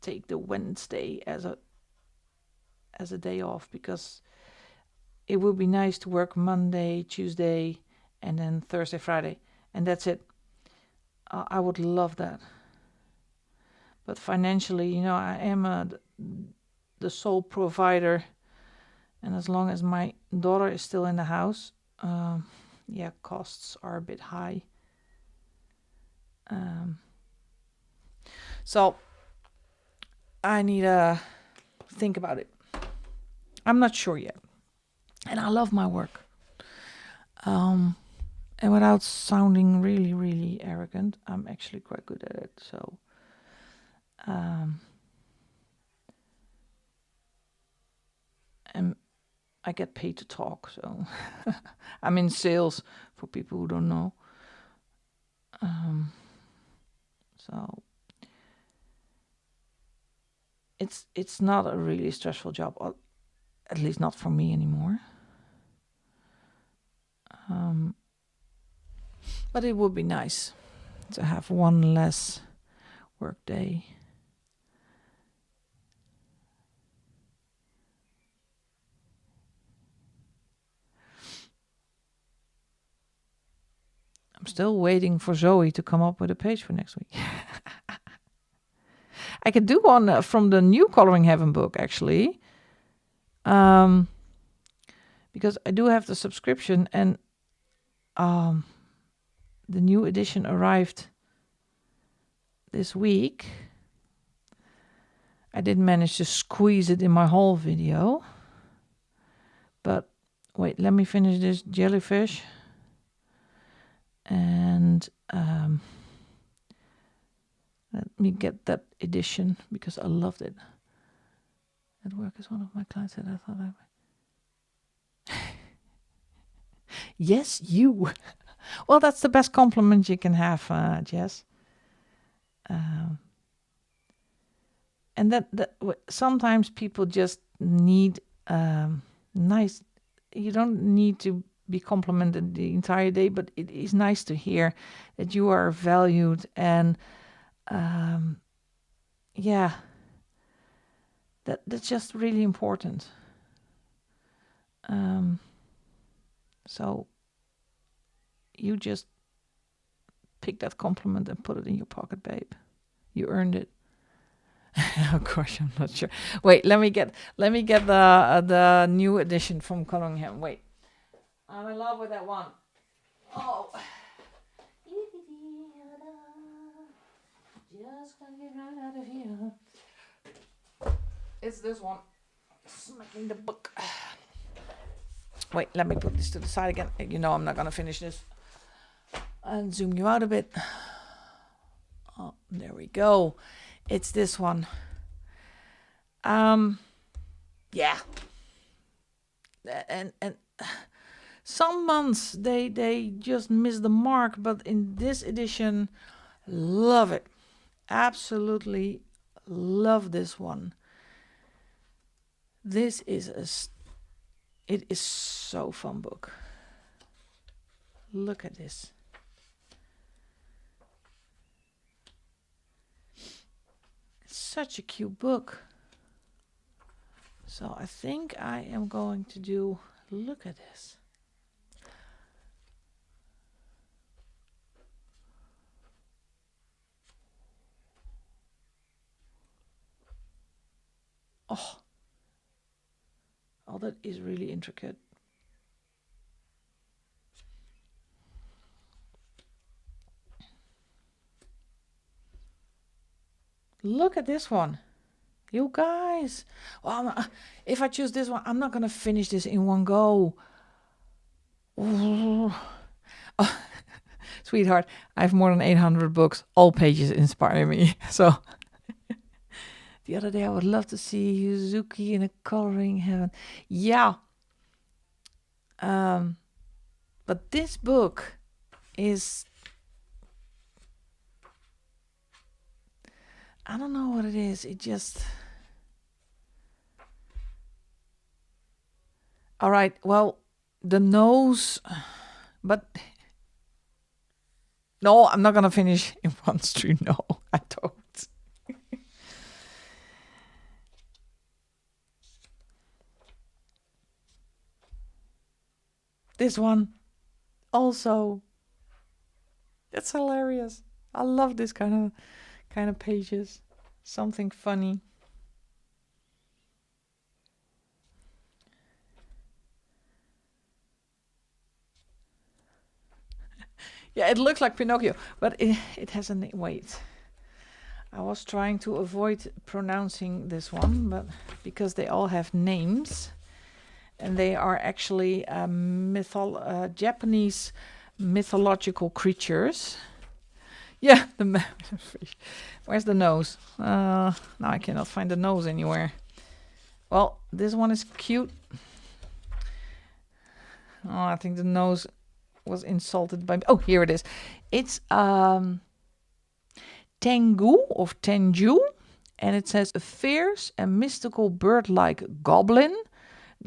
take the Wednesday as a day off because it would be nice to work Monday, Tuesday, and then Thursday, Friday, and that's it. I would love that. But financially, I am the sole provider, and as long as my daughter is still in the house, costs are a bit high. So I need to think about it. I'm not sure yet. And I love my work. And without sounding really, really arrogant, I'm actually quite good at it. So and I get paid to talk. So I'm in sales for people who don't know. So it's not a really stressful job, or at least not for me anymore. But it would be nice to have one less work day. I'm still waiting for Zoe to come up with a page for next week. I could do one from the new Coloring Heaven book, actually. Because I do have the subscription, and the new edition arrived this week. I didn't manage to squeeze it in my whole video. But wait, let me finish this jellyfish. And let me get that edition because I loved it. At work is one of my clients that I thought I... Yes, you. Well, that's the best compliment you can have, Jess. And that sometimes people just need nice. you don't need to be complimented the entire day, but it is nice to hear that you are valued, and yeah, that's just really important. So you just pick that compliment and put it in your pocket, babe. You earned it. Of course, I'm not sure. Wait, let me get the new edition from Coloringham. Wait, I'm in love with that one. Oh, just gonna get right out of here. It's this one. Smacking the book. Wait, let me put this to the side again. You know I'm not gonna finish this. And zoom you out a bit. Oh, there we go. It's this one. Yeah. And some months they just miss the mark, but in this edition, love it. Absolutely love this one. This is it is so fun book. Look at this. It's such a cute book. So I think I am going to do, look at this. Oh, that is really intricate. Look at this one. You guys. Well, if I choose this one, I'm not going to finish this in one go. Oh, sweetheart, I have more than 800 books. All pages inspire me. So the other day I would love to see Yuzuki in a coloring heaven. Yeah. But this book is, I don't know what it is. It just, all right. Well, the nose, but no, I'm not gonna finish in one stream. No, I don't. This one also, that's hilarious. I love this kind of pages. Something funny. Yeah, it looks like Pinocchio, but it has a name. Wait. I was trying to avoid pronouncing this one, but because they all have names, and they are actually Japanese mythological creatures. Yeah, the fish. Where's the nose? Now I cannot find the nose anywhere. Well, this one is cute. Oh, I think the nose was insulted by me. Oh, here it is. It's Tengu of Tenju, and it says a fierce and mystical bird-like goblin,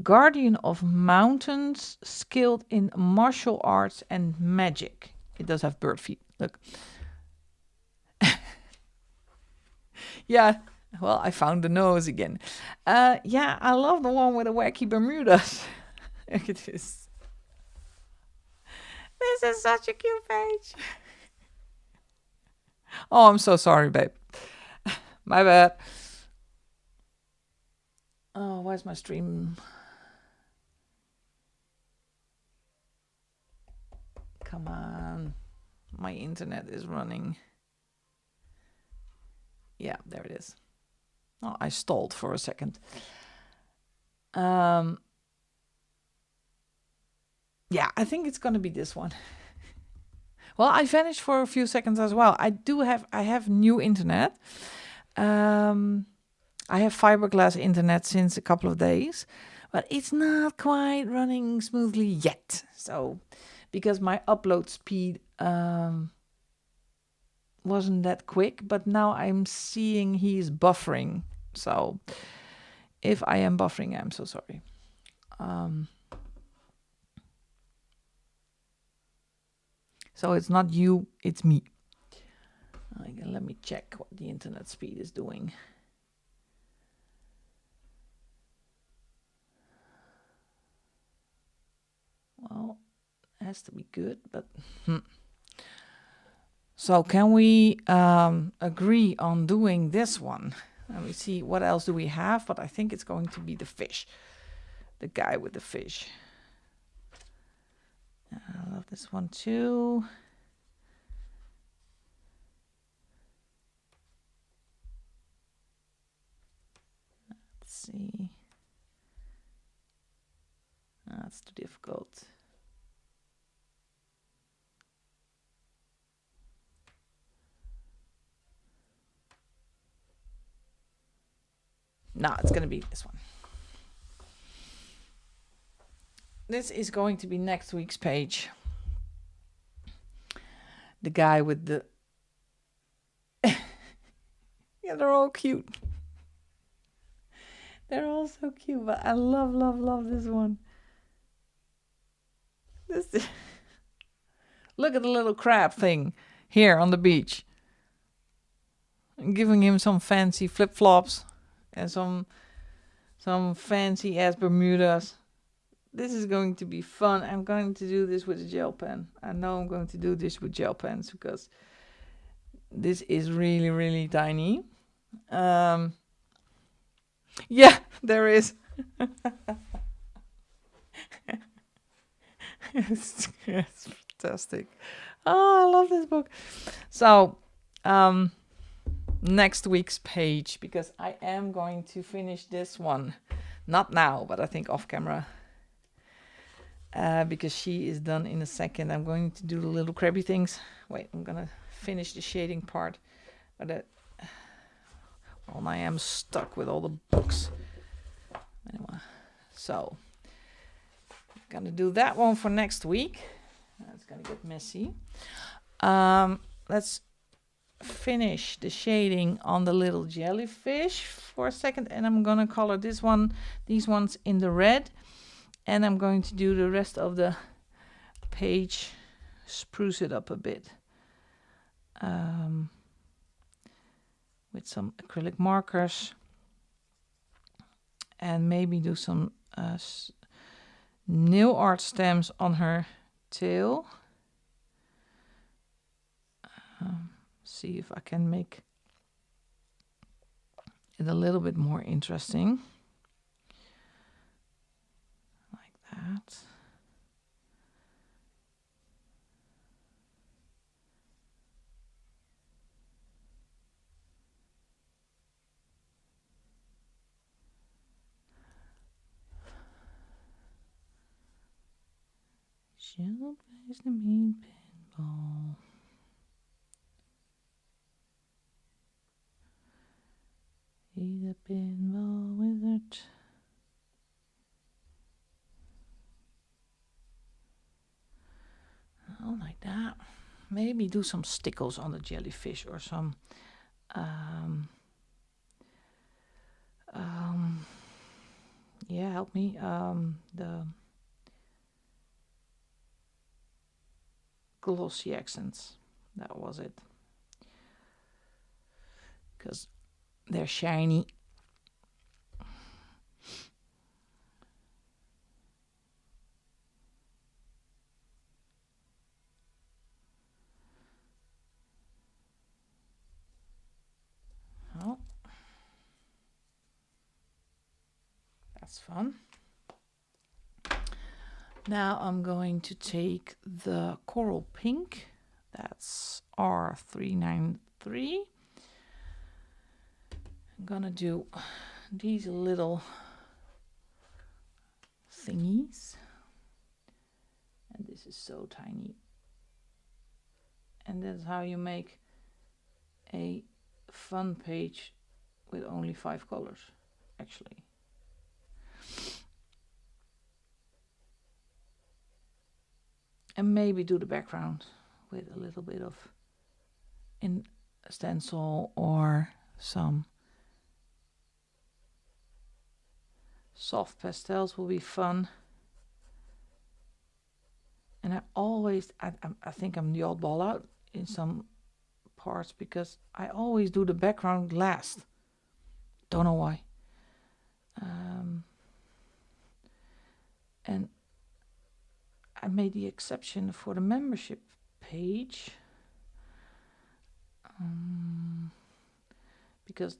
guardian of mountains, skilled in martial arts and magic. It does have bird feet. Look. Yeah, well, I found the nose again. Yeah, I love the one with the wacky Bermudas. Look at this. This is such a cute page. Oh, I'm so sorry, babe. My bad. Oh, where's my stream? Come on. My internet is running. Yeah, there it is. Oh, I stalled for a second. Yeah, I think it's gonna be this one. Well, I vanished for a few seconds as well. I have new internet. I have fiberglass internet since a couple of days, but it's not quite running smoothly yet. So, because my upload speed wasn't that quick, but now I'm seeing he's buffering. So if I am buffering, I'm so sorry. So it's not you, it's me. Let me check what the internet speed is doing. Well, it has to be good, but So can we agree on doing this one? Let me see, what else do we have? But I think it's going to be the fish. The guy with the fish. I love this one too. Let's see. That's too difficult. No, it's going to be this one. This is going to be next week's page. The guy with the... Yeah, they're all cute. They're all so cute, but I love, love, love this one. Look at the little crab thing here on the beach. I'm giving him some fancy flip-flops and some fancy ass Bermudas. This is going to be fun. I'm going to do this with a gel pen. I know I'm going to do this with gel pens because this is really, really tiny. Yeah, there is. It's fantastic. Oh, I love this book. So, next week's page, because I am going to finish this one. Not now, but I think off camera. Because she is done in a second. I'm going to do the little crabby things. Wait, I'm gonna finish the shading part. But well, I am stuck with all the books. Anyway, so I'm gonna do that one for next week. It's gonna get messy. Let's finish the shading on the little jellyfish for a second, and I'm gonna color these ones in the red. And I'm going to do the rest of the page, spruce it up a bit with some acrylic markers, and maybe do some nail art stamps on her tail. See if I can make it a little bit more interesting. That. She'll place the mean pinball. He's a pinball wizard. Oh, like that. Maybe do some stickles on the jellyfish or some yeah, help me. The glossy accents. That was it. Because they're shiny. Oh, that's fun. Now I'm going to take the coral pink. That's R393. I'm gonna do these little thingies. And this is so tiny. And that's how you make a fun page with only 5 colors, actually. And maybe do the background with a little bit of in stencil or some soft pastels will be fun. And I think I'm the oddball out in some parts because I always do the background last. Don't know why. And I made the exception for the membership page because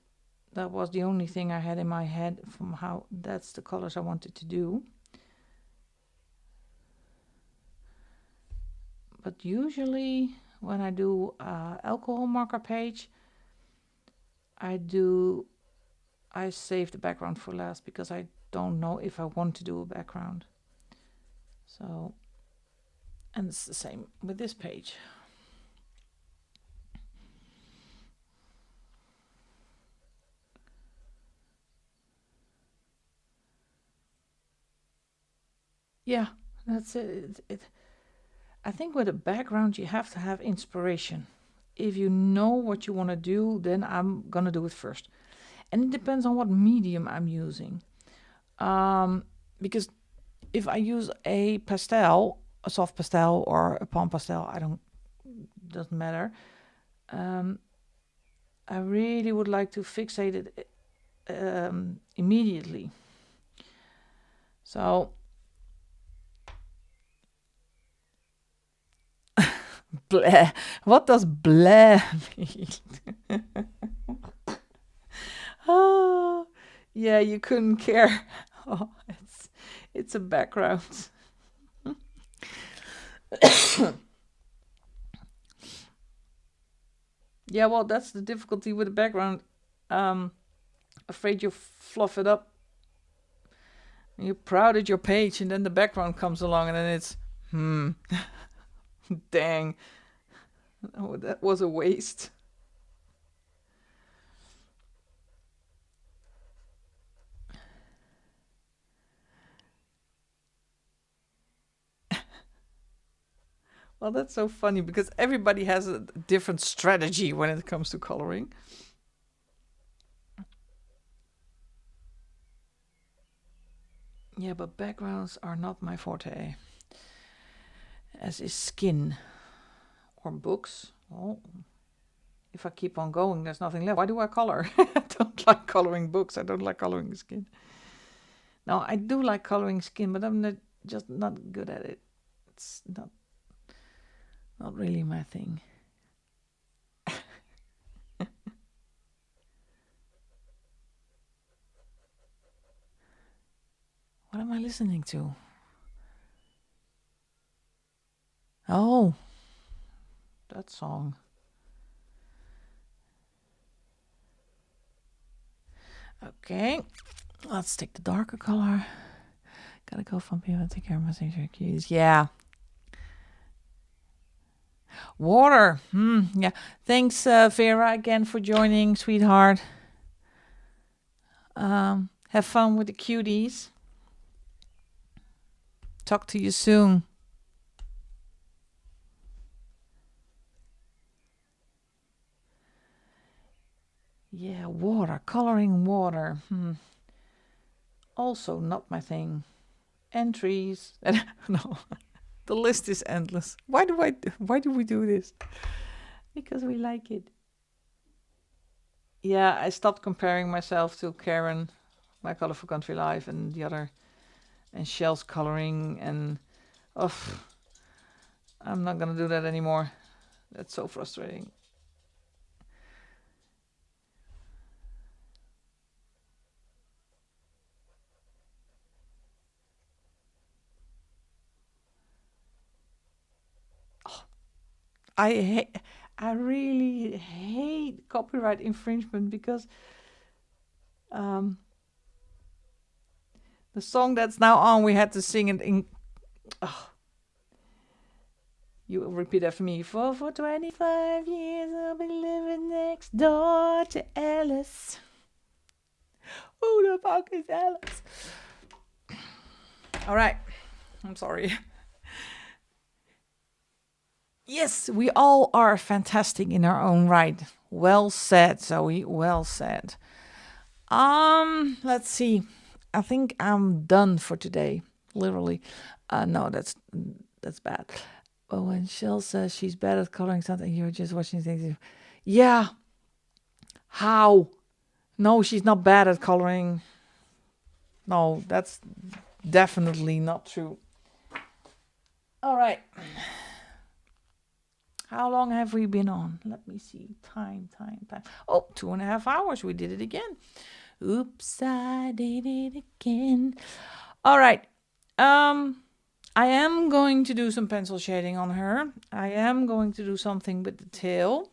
that was the only thing I had in my head from how that's the colors I wanted to do. But usually when I do alcohol marker page, I save the background for last because I don't know if I want to do a background. So, and it's the same with this page. Yeah, that's it. I think with a background you have to have inspiration. If you know what you want to do, then I'm gonna do it first. And it depends on what medium I'm using. Because if I use a pastel, a soft pastel or a palm pastel, doesn't matter. I really would like to fixate it immediately. So bleh. What does bleh mean? Oh, yeah, you couldn't care. Oh, it's a background. Yeah, well, that's the difficulty with the background. Afraid you fluff it up. You're proud of your page, and then the background comes along, and then it's dang. Oh, that was a waste. Well, that's so funny because everybody has a different strategy when it comes to coloring. Yeah, but backgrounds are not my forte. As is skin or books. Well, if I keep on going, there's nothing left. Why do I color? I don't like coloring books. I don't like coloring skin. No, I do like coloring skin, but I'm just not good at it. It's not really my thing. What am I listening to? Oh, that song. Okay, let's take the darker color. Gotta go from people, take care of my signature cues. Yeah. Water. Yeah. Thanks, Vera, again for joining, sweetheart. Have fun with the cuties. Talk to you soon. Yeah, water. Coloring water. Also not my thing. Entries. No. The list is endless. Why do we do this? Because we like it. Yeah, I stopped comparing myself to Karen, my Colorful Country Life, and the other, and Shell's coloring, and I'm not gonna do that anymore. That's so frustrating. I really hate copyright infringement because the song that's now on, we had to sing it in. You will repeat after me. For 25 years, I'll be living next door to Alice. Who the fuck is Alice? All right. I'm sorry. Yes, we all are fantastic in our own right. Well said, Zoe. Well said. Let's see. I think I'm done for today. Literally. No, That's bad. But when Shell says she's bad at coloring something, you're just watching things. Yeah. How? No, she's not bad at coloring. No, that's definitely not true. All right. How long have we been on? Let me see. Time. Oh, 2.5 hours. We did it again. Oops, I did it again. All right. I am going to do some pencil shading on her. I am going to do something with the tail.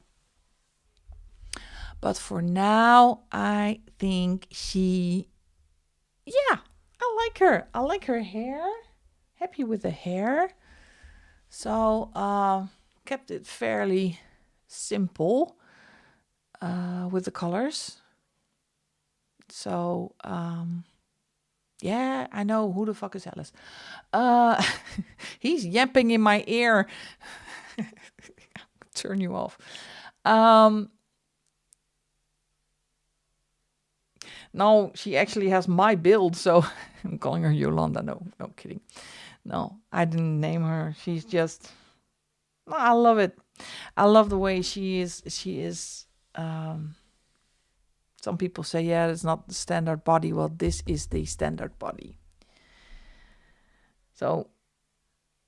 But for now, I think yeah, I like her. I like her hair. Happy with the hair. So, kept it fairly simple with the colors. So, yeah, I know. Who the fuck is Alice? He's yapping in my ear. Turn you off. No, she actually has my build, so I'm calling her Jolanda. No, kidding. No, I didn't name her. She's just... I love it. I love the way she is. Some people say, yeah, it's not the standard body. Well, this is the standard body. So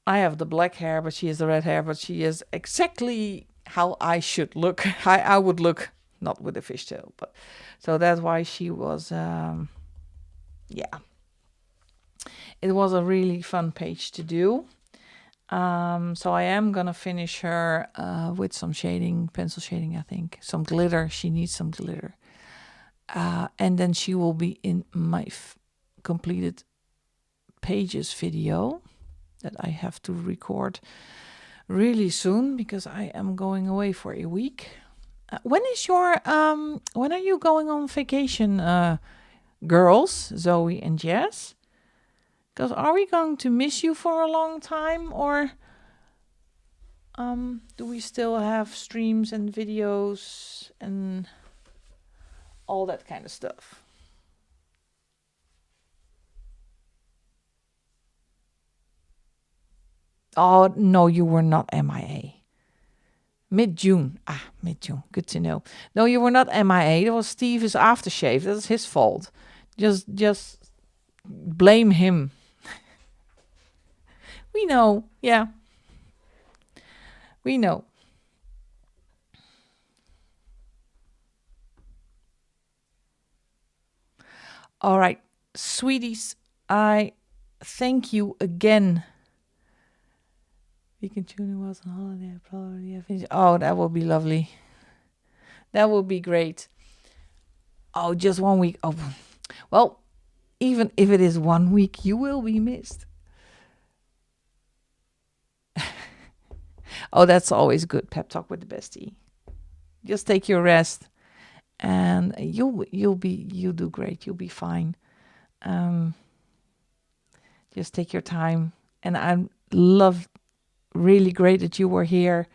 I have the black hair, but she has the red hair, but she is exactly how I should look. I would look, not with a fishtail, but so that's why she was, yeah. It was a really fun page to do. So I am gonna finish her with some shading, pencil shading, I think. Some glitter. She needs some glitter. And then she will be in my completed pages video that I have to record really soon because I am going away for a week. When are you going on vacation, girls, Zoe and Jess? Because are we going to miss you for a long time, or do we still have streams and videos and all that kind of stuff? Oh, no, you were not MIA. Mid-June. Mid-June. Good to know. No, you were not MIA. That was Steve's aftershave. That was his fault. Just blame him. We know. Yeah. We know. All right. Sweeties, I thank you again. Weekend June was on holiday. I probably have finished. Oh, that would be lovely. That would be great. Oh, just 1 week. Oh, well, even if it is 1 week, you will be missed. Oh, that's always good. Pep talk with the bestie. Just take your rest, and you'll do great. You'll be fine. Just take your time, and I love really great that you were here,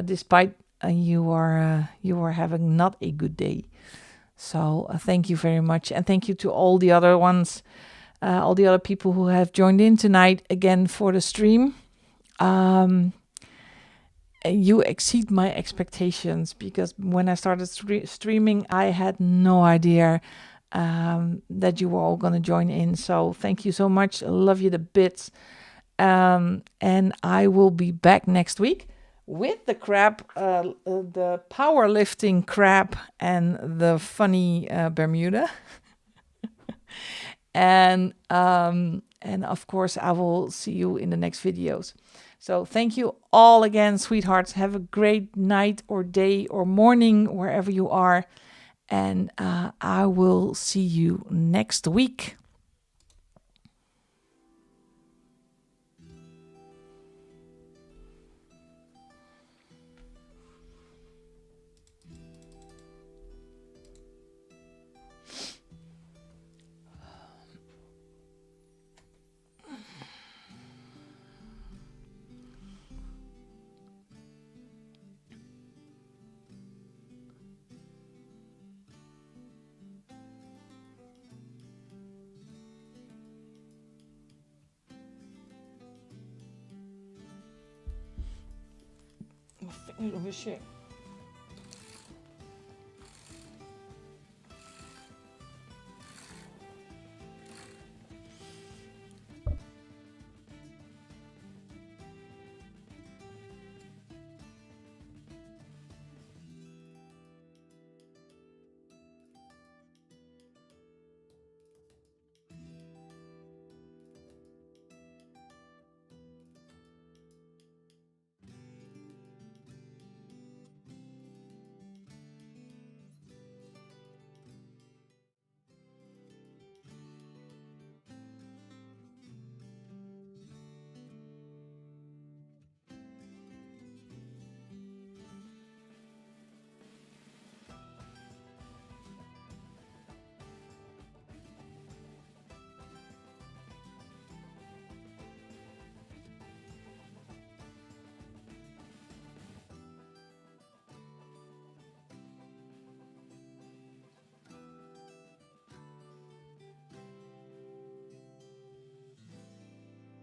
despite you were having not a good day. So thank you very much, and thank you to all the other ones, all the other people who have joined in tonight again for the stream. You exceed my expectations, because when I started streaming, I had no idea that you were all going to join in. So thank you so much. I love you to bits. And I will be back next week with the crab, the powerlifting crab, and the funny Bermuda. And of course, I will see you in the next videos. So thank you all again, sweethearts. Have a great night or day or morning, wherever you are. And I will see you next week. Nu nog weer shake.